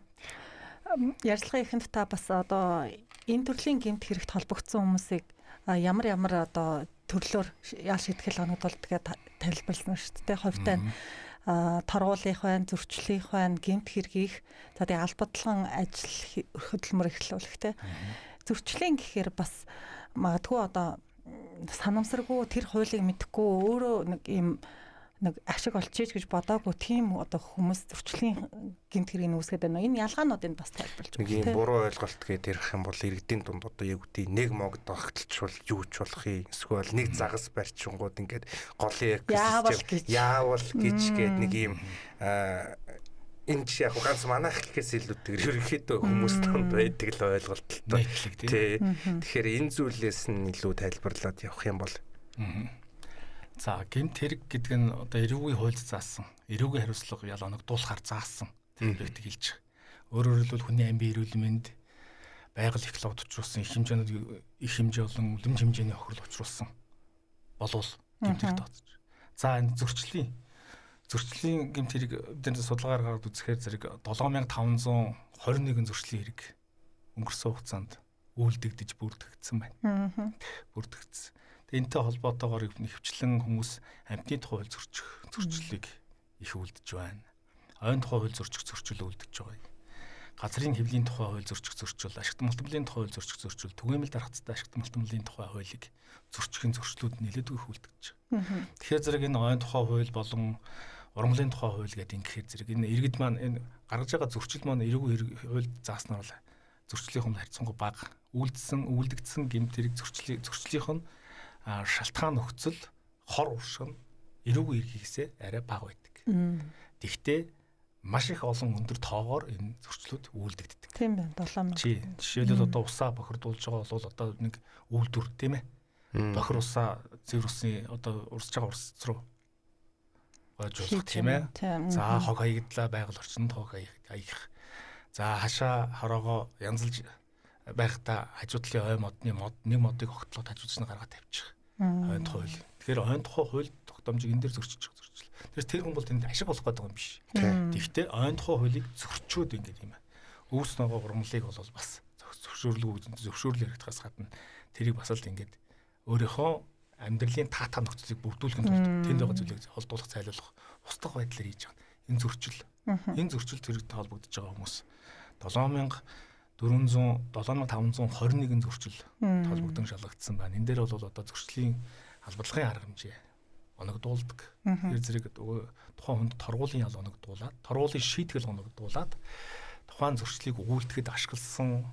Ярилцлагын эхэнд та бас одоо энэ төрлийн гэмт хэрэгт холбогдсон хүмүүсийг ямар одоо төрлөөр яа шийтгэл оногдвол тэгээд тайлбарласан шүү дээ. Хувьтай нь торгуулих байна, зөрчлөх байна, гэмт хэргийг за тэгээд албадлан ажил хөдөлмөр эхлүүлэх те. Зөрчлийн гэхээр бас магадгүй одоо санамсаргүй тэр хуулийг мэдэхгүй өөрөө нэг ашиг олчихж гэж бодоогүй тийм одоо хүмүүс зөрчлийн гэмт хэргийг үүсгээд байна. Энэ ялгаануудыг бас тайлбарлаж өгөх. Нэг юм буруу ойлголт гээд ярих юм бол иргэдийн дунд одоо яг үгүй нэг мог тогтолцвол юу ч болохыг эсвэл нэг загас барьчингууд ингээд голын яавал гэж гээд нэг юм энэ ч яг ганц манайх гэхээс илүүтэйгээр ерөнхийдөө хүмүүс донд байдаг л ойлголт л тоо. Тэгэхээр энэ зүйлээс нь илүү тайлбарлаад явах юм бол за гэмт хэрэг гэдэг нь одоо эрүүгийн хуульд заасан, эрүүгийн хариуцлага ял оногдуулахар заасан төлөвлөлтийг хэлж байгаа. Өөрөөр хэлбэл хүний амбийн эрүүл мэнд, байгаль экологид учруулсан их хэмжээ болон үлэмж хэмжээний хохирол учруулсан болвол гэмт хэрэг тооцож. За энэ зөрчлийн гэмт хэрэг бидний судалгаагаар гаргад үзэхээр зэрэг 7521 зөрчлийн хэрэг өнгөрсөн хугацаанд үйлдэгдэж бүрдэгдсэн байна. Бүрдэгдсэн. Энтэй холбоотойгоор нэвчлэн хүмүүс амьтны тухай хууль зөрчлөлийг их үлдэж байна. Ойн тухай хууль зөрчил үлдэж байгаа. Газрын хэвлийн тухай хууль зөрчил, ашигт малтмлын тухай хууль зөрчил, түгээмэл даргацтай ашигт малтмлын тухай хуулийг зөрчихийн зөрчлүүд нэлээд их үлдэж байгаа. Тэгэхээр зэрэг энэ ойн тухай хууль болон ургамлын тухай хууль гэдэг ингэхээр зэрэг энэ иргэд маань энэ гаргаж байгаа зөрчил маань эрүүгийн хууль зааснаар бол зөрчлийн хүнд харьцангуй бага. Үлдэгдсэн гэмт хэрэг зөрчлийнх нь шалтгаан нөхцөл хор уршиг нь эрүүгийн эрхээсээ арай бага байдаг. Тэгвэл маш их олон өндөр тоогоор энэ зөрчлүүд үйлдэгддэг. Тийм байна. 7000. Жишээлбэл одоо усаа бохирдуулж байгаа бол одоо нэг үйлдвэр тийм ээ. Бохир усаа цэвэр усны одоо урсж байгаа урс руу гойжуулах тийм ээ. За хог хаягдлаа байгаль орчинд хог хаягдах. За хашаа хороогоо янзалж байхдаа хажуу талын нэг модыг огтлоод хажуудсан гаргаад тавьчих. Ойн тухай хууль. Тэгэхээр ойн тухай хууль тогтоомжийг энэ дээр зөрчиж зөрчил. Тэр хүн бол тэнд ашиг болох гэдэг юм биш. Тэгвэл ойн тухай хуулийг зөрчөөд ингээд юм. Өвс ногоо ургамлыг бол бас зөвшөөрлөг яригдахаас гадна тэрийг бас л ингээд өөрийнхөө амьдралын таатаа нөхцөлийг бүрдүүлэхэд тэнд байгаа зүйлийг холдуулах, цайлуулах, устгах байдлаар хийж байгаа. Энэ зөрчил. Энэ зөрчил зэрэгтэй холбогдож байгаа хүмүүс 7521 зөрчил толбогдсон шалгагдсан байна. Энэ дээр бол одоо зөрчлийн албадлагын арга хэмжээ оногдуулдаг. Тэр зэрэг тухайн хүнд торгуулийн ял оногдуулаад, торгуулийн шийтгэл оногдуулаад тухайн зөрчлийг өгүүлдэхэд ашигласан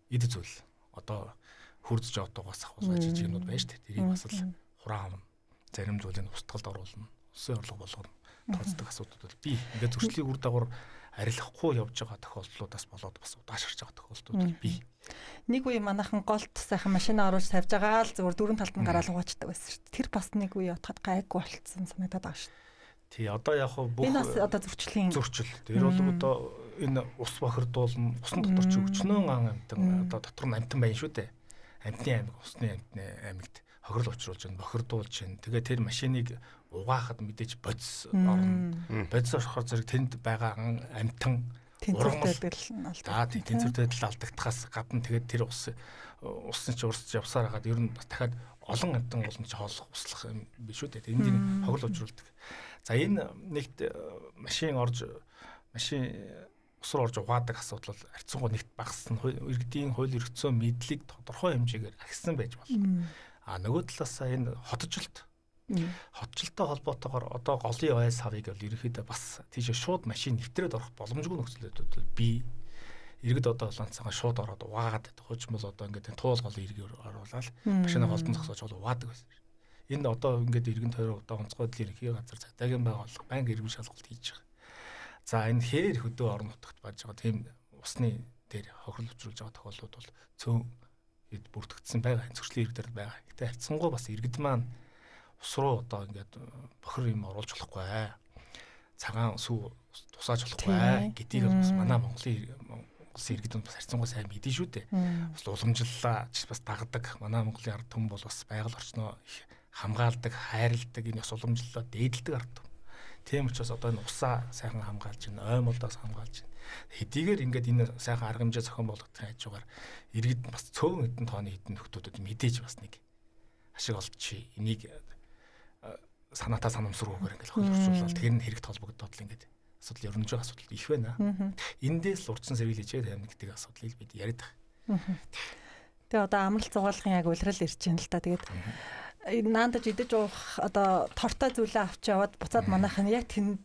эд зүйл. Одоо хурдж одоогоос ахуулж жижигнүүд байна шүү дээ. Тэрийг бас л хураан авна. Зарим зүйлийг устгалд оруулна. Усын орлого болгоно. Тооцдог асуудал бол би ингээд зөрчлийн үр дагавар арилахгүй явж байгаа тохиолдлуудаас болоод бас удаашрж байгаа тохиолдлууд бий. Нэг үе манайхан голт сайхан машина оруулж тавьж байгаа л зөвхөн дөрөв талд нь гараал угаачдаг байсан шүү дээ. Тэр бас нэг үе утгаад гайгүй болцсон санагдаад байгаа шүү дээ. Тий, одоо яг хөө бүх энэ бас одоо зөрчил. Тэр бол одоо энэ ус бохирдуулна, усны дотор ч өчнөн амтан одоо дотор нь амтан байна шүү дээ. Амтны аймаг, усны амтны аймагт хохирол учруулж байна, бохирдуулж байна. Тэгээ тэр машиныг угаахад мэдээж бодис орно. Бодис орохоор зэрэг тэнд байгаа амтан тэнцвэртэй байдал алдагдсан. Тэнцвэртэй байдал алдагдахаас гадна тэгээд тэр усны чи урсж явсаар хагаад ер нь дахиад олон амтан олон ч хооллох услах юм биш үү те. Энд нэг хохирол учруулдаг. За энэ нэгт машин усруу орж угаадаг асуудал бол харьцангуй нэгт багассан. Иргэдийн хууль эрх зүйн мэдлэг тодорхой хэмжээгээр агсан байж болно. Нөгөө талаасаа энэ хотчлолтой холбоотойгоор одоо голын ой савыг бол ерөнхийдөө бас тийш шууд машин нэвтрээд орох боломжгүй нөхцөлөд би иргэд одоо ланцаагаа шууд ороод угаагаад байдаг. Хожим бол одоо ингээд туул голын иргээр оруулаад машинаа голдон зогсоож угаадаг байсан. Энэ одоо ингээд иргэн тойроо одоо онцгой ерөнхий газар цагдаагийн байгууллага банк иргэн шалгалт хийж байгаа. За энэ хээр хөдөө орон нутагт бааж байгаа тийм усны дээр хохирол учруулж байгаа тохиолдлууд бол цөөн бүртгэгдсэн байгаа. Зөрчлийн иргэдэд байгаа. Гэтэ харьцангуй бас иргэд маань ус руу одоо ингээд бохир юм оруулж болохгүй. Цагаан сүү тусааж болохгүй гэдгийг бас манай Монголын улсын иргэдүүд бас харьцангуй сайн мэдэн шүү дээ. Бас уламжлалаа бас дагдаг. Манай Монголын ард түмэн бол бас байгаль орчноо хамгаалдаг, хайрладаг, энэ бас уламжлалаа дээдэлдэг ард түмэн. Тийм учраас одоо энэ усаа сайхан хамгаалж байна, ой молдоос хамгаалж байна. Хэдийгээр ингээд энэ сайхан арга хэмжээ зохион болгохын хажуугаар иргэд бас цөөн хэдэн тооны хэдэн нөхдүүд мэдээж бас нэг ашиг олдчих. Энийг санаатаа санамсруугаар ингээд хөлөвчлүүл тэр нь хэрэгт холбогдоод л ингээд асуудал ерөнхий асуудал их байна. Эндээс л урдсан сэргийлж тавина гэдэг асуудлыг бид яриад байгаа. Тэгээ одоо амралт зугаалгын яг улирал ирж байна л та. Тэгээд наандаж идэж уух одоо тортой зүйлээ авч яваад буцаад манайх нь яг тийм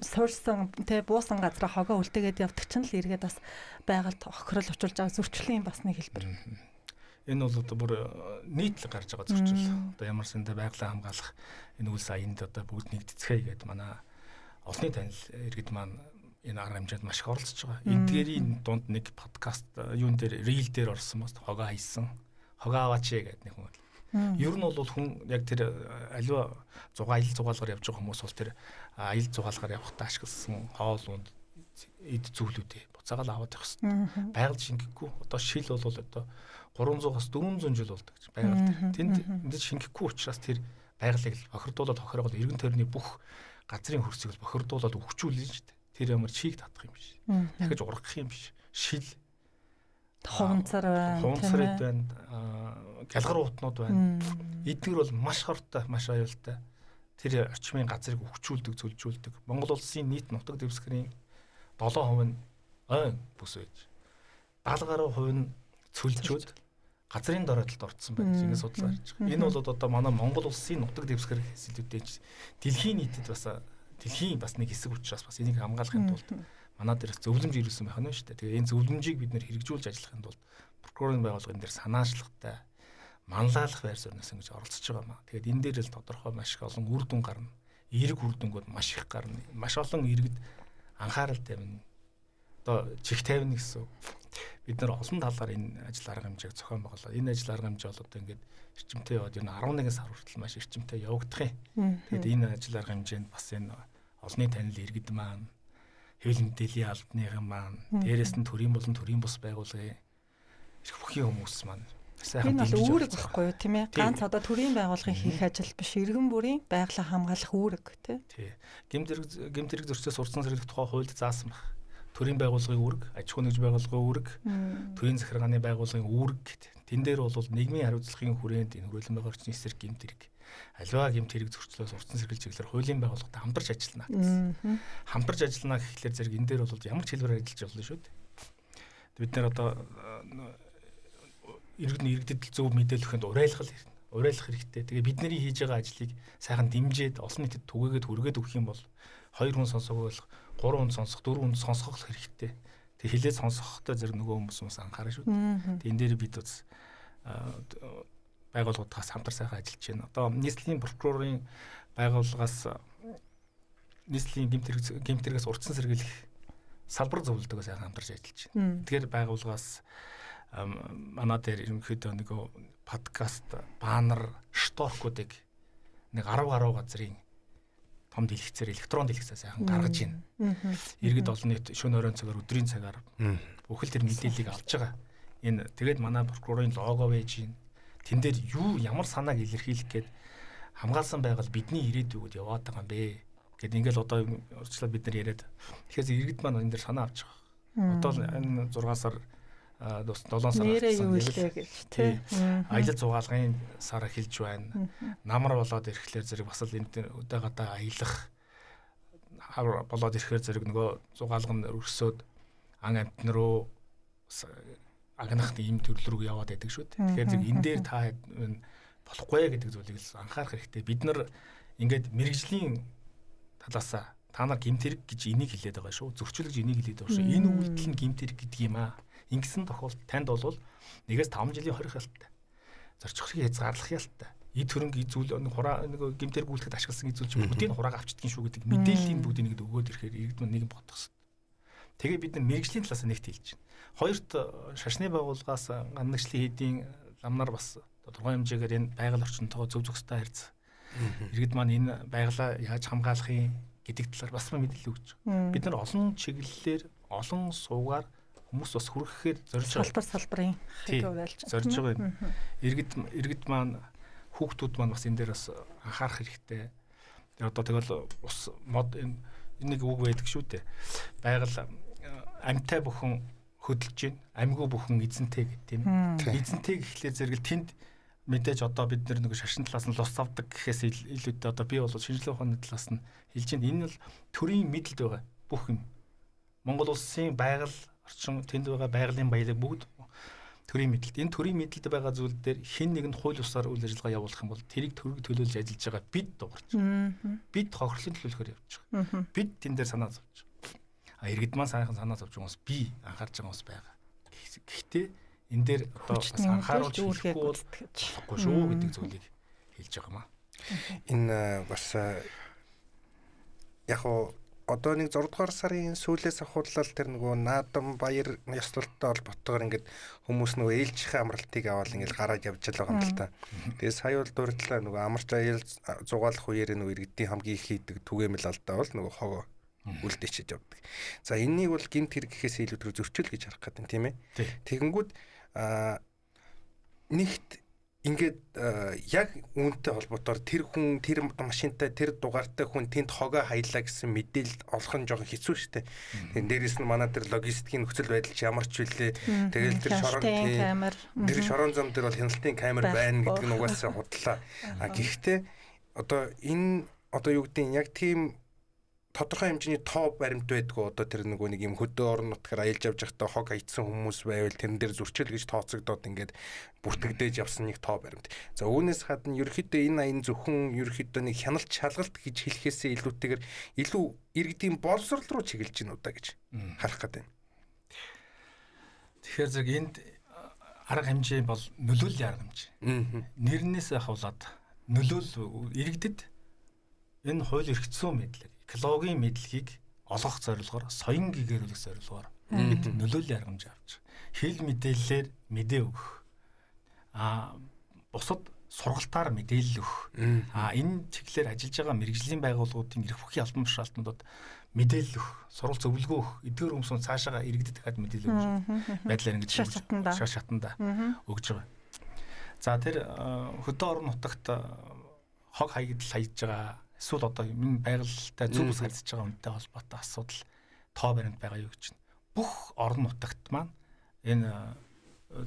суурсан тэ буусан газараа хогоо үлдээгээд явдаг чинь л эргээд бас байгальд хохирол учруулж байгаа зөрчлийн бас нэг хэлбэр. Энэ бол одоо бүр нийтлэг гарч байгаа зөрчил. Одоо ямар сандаа байгалаа хамгаалах энэ үйл саянд одоо бүгд нэгдэцгээе гэдэг манай олонний танил иргэд маань энэ арга хэмжээнд маш их оролцож байгаа. Эдгээрийн дунд нэг подкаст юун дээр рил дээр орсон бас хогоо хайсан. Хогоо аваач гэдэг нэг хүн. Ер нь бол хүн яг тэр аливаа аялал зугаалгаар явж байгаа хүмүүс бол тэр аялал зугаалгаар явахдаа ашигласан хоол унд эд зүйлүүдээ буцаагаал аваад явах хэрэгтэй. Байгаль шингэхгүй. Одоо шил бол одоо 300-аас 400 жил болдог гэж байгаль дээр. Тэнд мэдээж шингэхгүй учраас тэр байгалыг л бохирдуулаад хохироогоо иргэн тойрны бүх газрын хөрсийг л бохирдуулаад өгчүүлнэ шүү дээ. Тэр ямар чийг татах юм биш. Дахиж ургах юм биш. Шил хуванцар байна. Галгар уутнууд байна. Эдгээр бол маш хортой, маш аюултай. Тэр орчмын газрыг өгчүүлдэг, зөвлөжүүлдэг. Монгол улсын нийт нутаг дэвсгэрийн 7% нь ой бүс байж. 70% нь цөлжүүд газрын доройдолд орцсон байна. Зингээ судлаа хийж байгаа. Энэ бол одоо манай Монгол улсын нутаг дэвсгэр хэсэлүүдтэй дэлхийн нийтэд бас нэг хэсэг учраас бас энийг хамгаалахын тулд манай дээрээс зөвлөмж ирүүлсэн байх нь шүү дээ. Тэгээ энэ зөвлөмжийг бид нэр хэрэгжүүлж ажиллахын тулд прокурорын байгууллагын дээр санаачлагтай манлайлах байр суурьнаас ингэж оролцож байгаа маа. Тэгээд энэ дээр л тодорхой маш их олон үр дүн гарна. Эерэг үр дүнгууд маш их гарна. Маш олон иргэд анхаарал тавина. Одоо чих тавина гэсэн. Бид нар олон талаар энэ ажил арга хэмжээг зохион байгуулаад энэ ажил арга хэмжээ бол одоо ингээд эрчимтэй яваад ер нь 11 сар хүртэл маш эрчимтэй явагдах юм. Тэгээд энэ ажил арга хэмжээнд бас энэ олонний танил иргэд маань хэвлэл мэдээллийн албаныхан маань дээрээс нь төрийн болон төрийн бус байгууллагын эрх бүхий хүмүүс маань сайхан дэмжиж байна. Энэ бол үүрэг байхгүй юу тийм ээ? Ганц одоо төрийн байгууллагын хийх ажил биш, иргэн бүрийн байгалаа хамгаалах үүрэг тий. Гэмтэрэг зөрчөөс урдсан сэргийлэх тухай хуульд заасан баг. Төрийн байгууллагын үүрэг, аж ахуйн нэгж байгууллагын үүрэг, төрийн захиргааны байгууллагын үүрэг гэдэг. Тэн дээр бол нийгмийн хариуцлагын хүрээнд энэ хөрөлөн байгаа орчны эсрэг гэмтэрэг аливаа гэмтэрэг зөрчлөөс урдсан сэргийлж чиглэлээр хуулийн байгууллагатай хамтарч ажиллана гэсэн. Хамтарч ажиллана гэхлээр зэрэг энэ дээр бол ямар ч хэлбэрээр ажиллаж болно шүү дээ. Бид нэр одоо иргэдэд зөв мэдээлэл өгөхөнд урайлах хэрэгтэй. Тэгээ бидний хийж байгаа ажлыг сайхан дэмжиж олон нийтэд түгээгээд хүргээд өгөх юм бол 2 хүн сонсоогүй бол 3 хүн сонсох, 4 хүн сонсгох хэрэгтэй. Тэг хилээд сонсохтой зэрэг нөгөө хүмүүс анхаарна шүү дээ. Тэг энэ дээр бид бас байгууллагуудаас хамтар сайхан ажиллаж байна. Одоо нийслэлийн прокурорын байгууллагаас нийслэлийн гэмтэрэгээс урдсан сэргийлэх салбар зөвлөдөг сайхан хамтарч ажиллаж байна. Тэгэхээр байгууллагаас манай дээр ерөнхийдөө нэг подкаст, баннер, шторкуудыг нэг 10 газрын том дэлгэцээр электрон дэлгэцээр сайхан гаргаж байна. Иргэд олон нийт шөнө оройн цагаар өдрийн цагаар бүхэл тэр мэдээллийг авч байгаа. Энэ тэгээд манай прокурорын лого байж байна. Тэн дээр юу ямар санааг илэрхийлэх гээд хамгаалсан байгаль бидний ирээдүйд яваад байгаа юм бэ. Гэт ингээл одоо урьдчилаад бид нар яриад. Тэгэхээр иргэд маань энэ дээр санаа авч байгаа. Одоо энэ 6 сар 7 сар нэрээ юу илээ гэж тий. Аялал зугаалгын сар эхэлж байна. Намар болоод ирэхлээр зэрэг бас л энэ өдөөгаадаа аялах болоод ирэхээр зэрэг нөгөө зугаалга нь өргөсөөд ан амтн руу агнах ийм төрөл рүү яваад байдаг шүү дээ. Тэгэхээр зэрэг энэ дээр та болохгүй гэдэг зүйлийг л анхаарах хэрэгтэй. Бид нар ингээд мэрэгжлийн талаасаа та нар гимтэрэг гэж энийг хэлээд байгаа шүү. Зөрчил гэж энийг хэлээд байгаа шүү. Энэ үйлдэл нь гимтэрэг гэдэг юм аа. Ингэсэн тохиолдолд танд бол 1-5 жилийн хорих ялтай. Зорчихыг хязгаарлах ялтай. Эд хөрөнгө зүйл нэг гимтэрэг гүйлдэхэд ашигласан зүйл чинь бүгдийг хураагаа авчдгийн шүү гэдэг мэдээллийн бүгдийг нэгд өгөөд ирэхээр иргэдмэн нэгэн бодох хэрэгтэй. Тэгээ бид нар мэрэгжлийн талаас нэгт хэлж байна. Хоёрт шашны байгууллагаас ганнагчлалын хийдийн ламнаар бас тодорхой хэмжээгээр энэ байгаль орчинтойгоо зөв зөвхөстэй харьцах. Иргэд маань энэ байгалаа яаж хамгаалахын гэдэг талаар бас мэдээлэл өгч байгаа. Бид нар олон чиглэлээр олон суугаар хүмүүс бас хүрэхээр зорж байгаа. Салбарын хавьяалж зорж байгаа юм. Иргэд маань хүүхдүүд маань бас энэ дээр бас анхаарах хэрэгтэй. Одоо тэгэл ус мод энэ нэг үг байдаг шүү дээ. Байгаль амьтай бүхэн хөдөлж гин, амьгүй бүхэн эзэнтэй гэдэг тийм. Эзэнтэй гэхлээр зэрэг тэнд мэдээж одоо бид нэг шашин талаас нь лус авдаг гэхээс илүүтэй одоо би бол шинжилгээ ухааны талаас нь хэлж байна. Энэ бол төрийн мэдэлд байгаа бүх юм. Монгол улсын байгаль орчин тэнд байгаа байгалийн баялаг бүгд төрийн мэдэлд. Энэ төрийн мэдэлд байгаа зүйл дээр хэн нэгэн хууль бусаар үйл ажиллагаа явуулах юм бол тэрийг төрөг төлөөлж ажиллаж байгаа бид дуурч. Бид хохирлын төлөвлөхөөр явж байгаа. Бид тэн дээр санаа зовж байгаа. Иргэд маань сайхан санаа зовж байгаа хүмүүс би анхаарч байгаа хүмүүс байгаа. Гэхдээ энэ дээр одоо бас анхааруулж хэлэхгүй болохгүй шүү гэдэг зүйлийг хэлж байгаа маа. Энэ бас яг одоо нэг 6 дугаар сарын сүүлээс ахууллал тэр нөгөө наадам баяр ёслолттой холбоотойгоор ингээд хүмүүс нөгөө ээлжийнхээ амралтыг аваад ингээд гараад явж байгаа юм л та. Тэгээд сая бол дурдлаа нөгөө амарч аял зугаалах үеэр нөгөө иргэдийн хамгийн их хийдэг түгээмэл алдаа бол нөгөө хогоо үлдээчиж явдаг. За энэнийг бол гэмт хэрэг гэхээс илүүтэйгээр зөрчил гэж харах гэдэг тийм ээ. Тэгэнгүүт нэгт ингээд яг үүнтэй холбоотойгоор тэр хүн тэр машинтай тэр дугаартай хүн тэнд хогоо хаялаа гэсэн мэдээлэл олох нь жоохон хэцүү шттэ. Тэгээд дээрэс нь манай тэр логистикийн нөхцөл байдал чи ямар ч вүлээ. Тэгэл тэр шорон зам дээр бол хяналтын камер байна гэдэг нь угаасаа худлаа. Гэхдээ одоо энэ одоо юу гэдэг нь яг тийм тодорхой хэмжээний тоо баримт байдгүй одоо тэр нэг юм хөдөө орон нутгаар аялж явж байхдаа хог хаягдсан хүмүүс байвал тэрэн дээр зөрчил гэж тооцогдоод ингээд бүртгэдэж явсан нэг тоо баримт. За үүнээс гадна ерөөхдөө энэ аян зөвхөн ерөөхдөө нэг хяналт шалгалт гэж хэлэхээсээ илүүтэйгээр илүү иргэдийн боловсрол руу чиглэж гин удаа гэж харах гэдэг. Тэгэхээр зэрэг энд арга хэмжээ бол нөлөөллийн арга хэмжээ. Нэрнээс хавлаад нөлөөл иргэдэд энэ хууль эрх зүйн мэдлэг экологийн мэдлэгийг олгох зорилгоор соён гэгэрүүлэх зорилгоор бид нөлөөллийн арга хэмжээ авч хэл мэдээллээр мэдээ өгөх бусад сургалтаар мэдээлэл өгөх энэ чиглэлээр ажиллаж байгаа мэрэгжлийн байгууллагуудын эрх бүхий албан тушаалтнуудад мэдээлэл өгөх сурвалж зөвлөгөө өгөх эдгээр хүмүүсийн цаашаа иргэдэд дахиад мэдээлэл өгөх байдлаар ингэж шаш шатанда өгж байгаа. За тэр хөдөө орон нутагт хог хаягдл хаягдж байгаа эсвэл одоо энэ байгальтай зөв ус харьцаж байгаа үнэтэй холбоотой асуудал тоо баримт байгаа юу гэж байна. Бүх орон нутагт маань энэ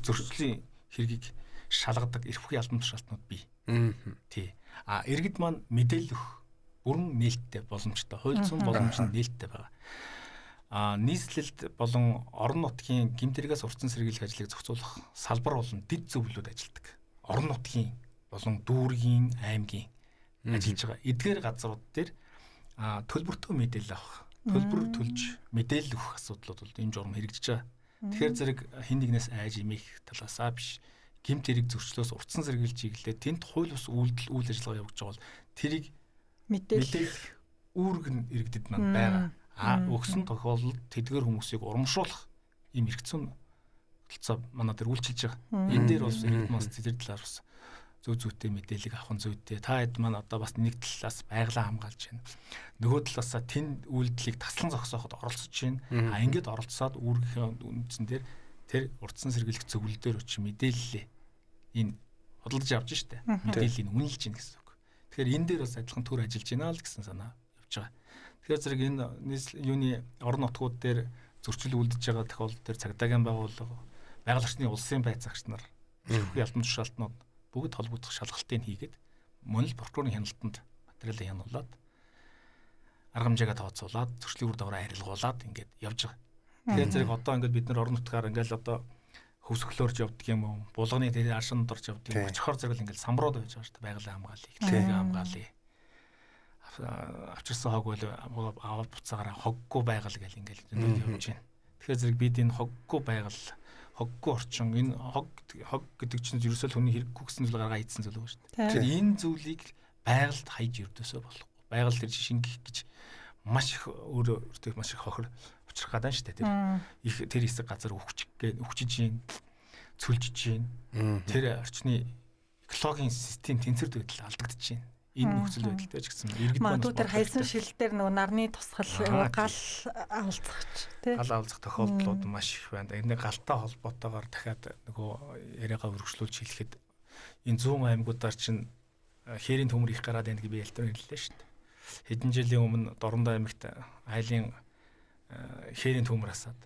зөрчлийн хэргийг шалгадаг эрх бүхий албан тушаалтнууд бий. Тий. Иргэд маань мэдээлэл өгөх бүрэн нээлттэй боломжтой, хууль зүйн боломж нь нээлттэй байгаа. Нийслэлд болон орон нутгийн гэмт хэрэгээс урьдчилан сэргийлэх ажлыг зохицуулах салбар болон дэд зөвлөлүүд ажилладаг. Орон нутгийн болон дүүргийн, аймгийн ажиллаж байгаа. Эдгээр газрууд дээр төлбөртөө мэдээлэл авах, төлбөр төлж мэдээлэл өгөх асуудлууд бол энэ журам хэрэгжиж байгаа. Тэгэхээр зэрэг хэн нэгнээс айж имэх талаасаа биш, гэмт хэрэг зөрчлөөс урьдчилан сэргийлж чиглэлээ тэнд хууль бус үйл ажиллагаа явуулж байгаа бол тэрийг мэдээлэх үүрэг нь иргэдэд маань байгаа. Өгсөн тохиолдолд тэдгээр хүмүүсийг урамшуулах ийм эрх зүйн төлцөө манай дээр үйлчилж байгаа. Энэ дээр бол иргэд маань тэдгээр талаар бас зөв зүйтэй мэдээлэл авах нь зүйтэй. Та хэд маань одоо бас нэг талаас байгалаа хамгаалж байна. Нөгөө талаасаа тэнд үйлдэлийг таслан зогсооход оролцож байна. Ингээд оролцоод үүргийн үндсэн дээр тэр урдсан сэргийлэх зөвлөлдөр очи мэдээлэлээ энэ худалдаж авч штэ. Мэдээллийг үнэлж гин гэсэн үг. Тэгэхээр энэ дээр бас адилхан төр ажиллаж байна л гэсэн санаа явж байгаа. Тэгэхээр зэрэг энэ юуны орон нутгууд дээр зөрчил үлдэж байгаа тохиолдол төр цагдаагийн байгууллага, байгаль орчны улсын байцаагч нар, шүүхийн албан тушаалтнууд бүгд холбогдох шалгалтыг хийгээд мөн л прокурорын хяналтанд материалыг хянуулад арга хэмжээгээ тооцоолаад зөрчлийн үр дагавраа арилгуулад ингээд явж байгаа. Тэгэхээр зэрэг одоо ингээд бид нар орон нутгаар ингээд одоо хөвсгөлөөрж явдаг юм уу? Булганы тэр аршинд орж явдаг юм уу? Чохор зэрэг ингээл самрууд байж байгаа шүү дээ. Байгалийн хамгааллыг, ихлэгийн хамгааллыг. Авчирсан хог бол аваад буцаагаар хоггүй байгаль гэл ингээл зөндөө явж байна. Тэгэхээр зэрэг бид энэ хоггүй байгаль, хоггүй орчин, энэ хог гэдэг чинь ерөөсөө хүний хэрэггүй гэсэн зүйл гаргаа ийдсэн зүйл байгаа шүү дээ. Тэгэхээр энэ зүйлийг байгальд хайж өрдөөсөө болохгүй. Байгаль дээр шингэх гэж маш их өөртөө маш их хохир учрах гадаа шүү дээ. Тэр хэсэг газар өвчж гин, цүлжж гин. Тэр орчны экологийн систем тэнцвэр байдал алдагдаж гин. Энэ нөхцөл байдалтай ч гэсэн иргэд маань магадгүй тэр хайсан шил дээр нөгөө нарны тусгал гал авалцагч тий. Гал авалцах тохиолдлууд маш их байна. Энэ галтай холбоотойгоор дахиад нөгөө яриагаа өргөжлүүлж хэлэхэд энэ 100 аймагуудаар чинь хээрийн төмөр их гараад байна гэж би ялтар хэллээ шүү дээ. Хэдэн жилийн өмнө Дорндоо аймагт айлын хээрийн төмөр асаад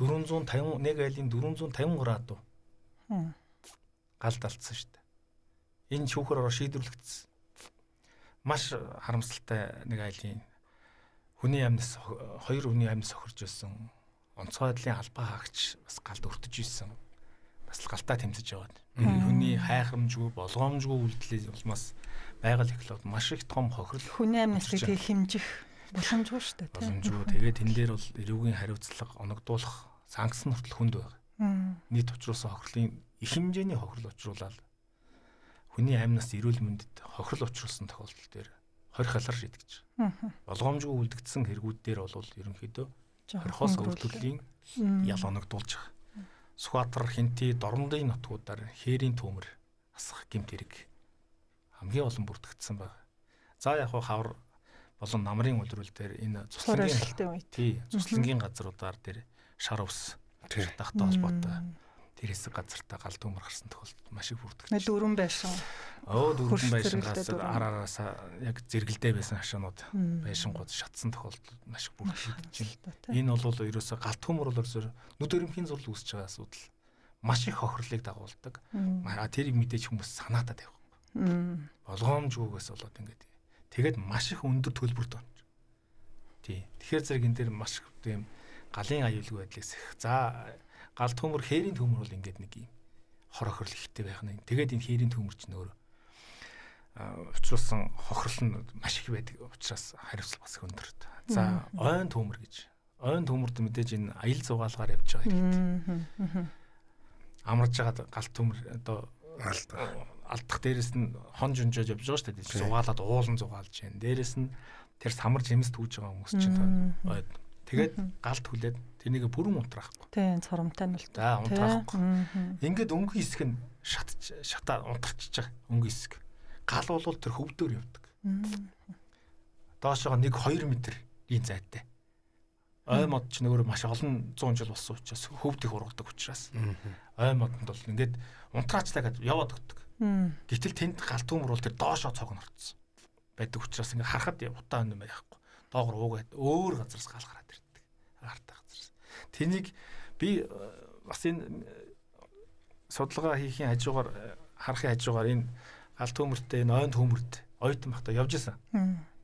451 айлын 450 градус галд алдсан шүү дээ. Энэ шүүхээр шийдвэрлэгдсэн. Маш харамсалтай нэг айлын хүний амьнас 2 хүний амьнас сохирж байсан онцгой байдлын албаа хаагч бас галд өртөж ийсэн. Бас галтаа тэмцэж яваад. Хүний хайхрамжгүй, болгоомжгүй үйлдэл улмаас байгаль экологид маш их том хохирол. Хүний амьнасыг тэг хэмжих боломжгүй шүү дээ. Боломжгүй. Тэгээд энэ дээр бол эрүүгийн хариуцлага оногдуулах санкц нь хүртэл хүнд байгаа. Нийт учруулсан хохирлын их хэмжээний хохирол учруулаад хүний амьнас эрүүл мэндэд хохирол учруулсан тохиолдол дээр 20 халаар шийдэж байгаа. Болгоомжгүй үлдэгдсэн хэрэгүүд дээр бол ерөнхийдөө 20-оос өртөлийн ял оногдуулж байгаа. Сүхбаатар, Хинти, Дорндын нутгуудаар хээрийн төмөр асах гэмт хэрэг хамгийн олон бүрдэгдсэн байна. За яг хавар болон намрын үлрүүл дээр энэ цуслангийн газруудаар дээр шар ус шатахтай холбоотой тэр хэсэг газартаа гал төмөр гарсан тохиолдолд маш их бүрдэгдсэн. Дөрвөн байшин. Дөрвөн байшингаас араас яг зэрэгэлдээ байсан хашаанууд байшингууд шатсан тохиолдолд маш их бүрдэгдэж байна. Энэ бол ерөөсөө гал төмөр бол ерөөсөө нүд өрөмхийн зурлал үүсэж байгаа асуудал маш их хохирлыг дагуулдаг. Тэрийг мэдээж хүмүүс санаатаа тавих. Болгоомжгүйгээс болоод ингээд тэгээд маш их өндөр төлбөрт онж. Тэгэхээр зэрэг энэ дээр маш их тийм галын аюулгүй байдлаас их. За гал төмөр, хээрийн төмөр бол ингээд нэг юм хор хохирол ихтэй байх нь. Тэгээд энэ хээрийн төмөр ч нөр учруулсан хохирол нь маш их байдаг учраас хариуцлага бас өндөр. За ойн төмөр гэж. Ойн төмөрд мэдээж энэ аял зугаалгаар явж байгаа хэрэгтэй. Амарж байгаа гал төмөр одоо алдах дээрэс нь хон жунжож явж байгаа шүү дээ. Зугаалаад уулан зугаалж байна. Дээрэс нь тэр самар жимс түүж байгаа хүмүүс чинь ойд. Тэгээд галт хүлээд тэрнийг бүрэн унтраахгүй. Тийм, цоромтой нь л. За унтраахгүй. Ингээд өнгө хэсэг нь шатаа унтарчиж байгаа өнгө хэсэг. Гал бол тэр хөвдөр явдаг. Доошоо 1-2 метрийн зайтай. Ой мод ч нөөр маш олон 100 жил болсон учраас хөвдөх ургадаг учраас. Ой модонд бол ингээд унтраачлаа гэж яваад өгдөг. Гэтэл тэнд гал төмөр бол тэр доошоо цог нь орцсон байдаг учраас ингээд харахад утаа юм байхгүй. Доогор уугаад өөр газараас гал гараад ирдэг. Гартаа газараас. Тэнийг би бас энэ судалгаа хийхийн хажуугаар харахын хажуугаар энэ гал төмөртэй энэ ойн төмөрд ойтон бахта явж исэн.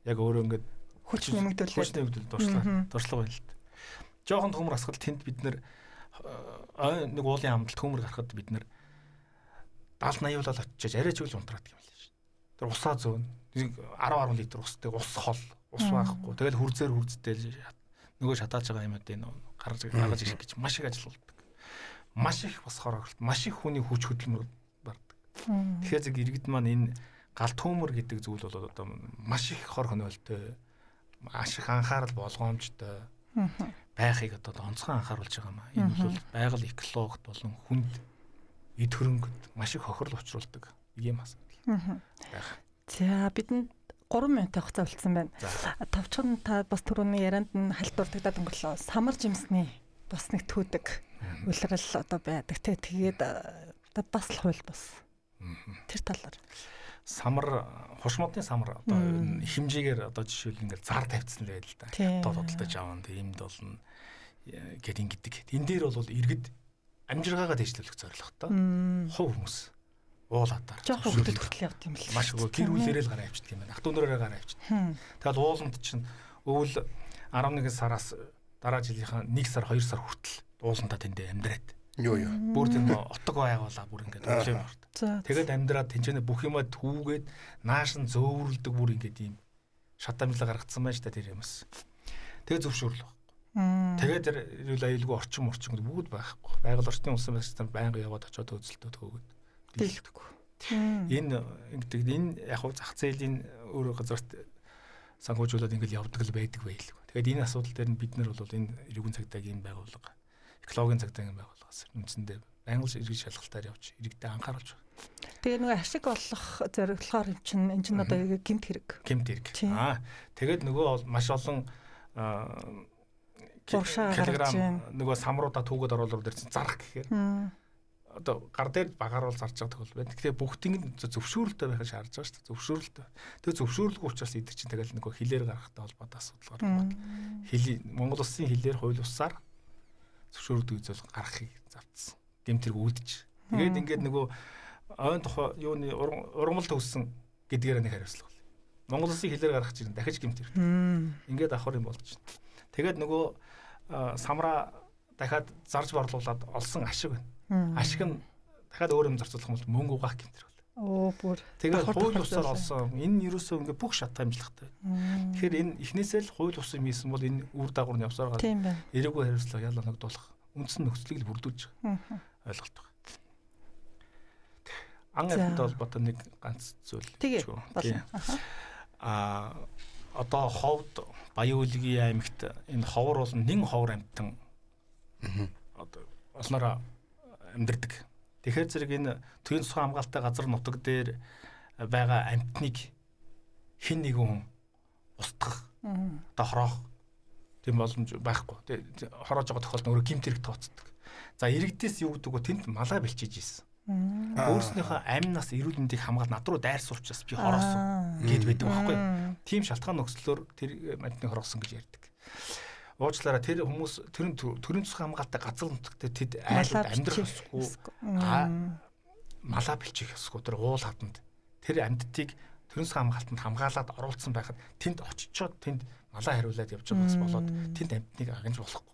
Яг өөрөө ингээд хүч нэмэгдүүлээд дуршлага байна л та. Жохон төмөр асгал тэнд бид нэр нэг уулын амдалт төмөр гарахад бид нэр 70-80 болол очиж арай ч үл унтраад юм л ш. Тэр усаа зөөн 10 литр устай ус хол ус байхгүй. Тэгэл хүрзтэй нөгөө шатааж байгаа юмуд энэ гаргаж ирэх гэж маш их ажилладаг. Маш их бас хорогт, маш их хүний хүч хөдөлмөр бардаг. Тэгэхээр зэрэг иргэд маань энэ гал төмөр гэдэг зүйл бол одоо маш их хор хөнөөлтөй, маш их анхаарал болгоомжтой байхыг одоо онцгой анхааруулж байгаа юм. Энэ бол байгаль экологт болон хүнд эд хөрөнгөд маш их хохирол учруулдаг ийм асуудал. За бидэнд 3 минут хугацаа болцсон байна. Товчхон та бас түрүүний ярианд нь хальт дурдагдаад өнгөрлөө. Самар жимсний бас нэг түүдэг улирал одоо байдаг. Тэгээд бас л хууль бас. Тэр талаар. Самар хушмодны самар одоо хэмжээгээр одоо жишээл ингээл зар тавьчихсан л байл л да. Одоо тодтолдож аван тиймд болно. гэд ингэдэг. Энэ дээр бол иргэд амжиргаагаа дэвшлүүлэх зорилготой. Хувь хүмүүс уулаадаар жоох хөлтөд хүртэл явд юм л. Маш гоо гэр бүлээрээ л гараа авчдаг юм байна. Ах トゥ нараараа гараа авчдаг. Тэгэл ууланд чинь өвөл 11 сараас дараа жилийнхаа 1 сар 2 сар хүртэл ууландаа тэндээ амьдраад. Юу. Бүр тийм отог байгуулаа бүр ингээд уулын орд. Тэгээд амьдраад тэнцэнэ бүх юмаа түүгээд нааш нь зөөвөрлөдөг бүр ингээд ийм шат амжилаа гаргацсан байна шүү дээ тэр юмс. Тэгээд зөвшөөрөл байхгүй. Тэгээд тэр эрүүл аюулгүй орчин бүгд байхгүй. Байгаль орчны улсын байгууллагын байнга яваад очиод үзэлтүүд хөөгд. Дийлдэхгүй. Энэ ингэдэг энэ яг хуу зах зээлийн өөрөө газарт санхүүжүүлээд ингээд явдаг л байдаг байлгүй. Тэгээд энэ асуудал дээр нь бид нар бол энэ эрүүгийн цагдаагийн байгууллага, экологийн цагдаагийн байгууллагаас үндсэндээ байнга иргэн шалгалтаар явж иргэдэд анхааруулж байгаа. Тэгээ нөгөө ашиг олох зорилгоор энэ чинь одоо гэмт хэрэг. Тэгээд нөгөө маш олон килограмм нөгөө самруудаа түүгээд оруулаад ирсэн зарах гэхээр одоо гар дээр багаар бол зарж байгаа тохиол байна. Тэгэхээр бүгдийг зөвшөөрөлтэй байхыг шаардж байгаа шүү дээ. Зөвшөөрөлтэй. Тэгээ зөвшөөрлгүй учраас идэг чинь тэгэл нөгөө хилээр гарахтай холбоотой асуудал гарна. Монгол улсын хилээр хууль бусаар зөвшөөрөгдөг зүйл гаргахыг завдсан. Гэмтэрэг үүдэж. Тэгээд ингээд нөгөө ойн тухай юуны ургамал төвсөн гэдгээр нэг хариуцлага бол. Монгол улсын хилээр гаргах чинь дахиж гэмтэрэг. Ингээд авах юм болж байна. Тэгээд нөгөө самраа дахиад зарж борлуулад олсон ашиг байна. Ашиг нь дахиад өөр юм зарцуулах юм бол мөнгө угаах гэмтэр бол. Бүр. Тэгээд хууль бусаар олсон энэ юусоо ингээ бүх шат амжилттай. Тэгэхээр энэ эхнээсээ л хууль бус юм хийсэн бол энэ үр дагавар нь явсаар гал эрэггүй хариуцлага ялла ногдуулах үндсэн нөхцөлийг л бүрдүүлж байгаа. Ойлголт байна. Ан амьтанд холбоотой нэг ганц зүйл. Одоо ховд Баян-Улгийн аймагт энэ ховор бол нэн ховор амьтан одоо олноороо амьдардаг. Тэгэхээр зэрэг энэ төвийн засгийн хамгаалалттай газар нутаг дээр байгаа амьтныг хэн нэгэн хүн устгах одоо хороох тийм боломж байхгүй. Хороож байгаа тохиолдолд өөрөө гэмт хэрэг тооцдог. За иргэдээс юу гэдэг вэ? Тэнд малаа бэлчиж ийсэн. Өөрснийхөө амнаас эрүүл мэндийг хамгаалж над руу дайрсан учраас би хороосон гэд байдаг байхгүй. Тийм шалтгаан нөхцлөөр тэр амьтныг хороосон гэж ярьдаг. Уучлаарай тэр хүмүүс төрийн засгийн хамгаалалттай газар нутагт тэд айлууд амьдрах ёсгүй. Малаа бэлчих ёсгүй. Тэр уул хаданд тэр амьдтыг төрийн засгийн хамгаалтанд хамгаалаад оруулсан байхад тэнд очичоод тэнд малаа хариулаад явж байгаас болоод тэнд амьтныг агнж болохгүй.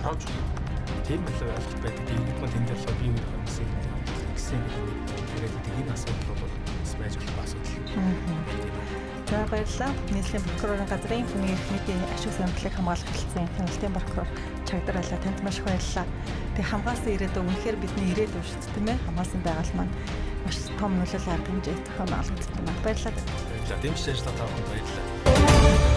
Хараач тийм л ойлголт байдаг. Иргэд мань тэнд л бие биений хүмүүсийг гэсэн тэгээд энэ асуудал бол байж болох асуудал. За баярлалаа. Нийслэлийн прокурорын газрын хүний эрхмийн ашиг сонирхлыг хамгаалах хэлтсэн хяналтын прокурор Чагдаралаа танд маш их баярлалаа. Тэг хамгаалсан ирээдүйн үнэхээр бидний ирээдүйн шүү дээ, тийм ээ? Хамгаалсан байгаль маань маш том нөлөөлөл арга хэмжээ тохиом олгогдсон байна. Баярлалаа. Баярлалаа. Дэмжиж ажиллагаа тавьсан баярлалаа.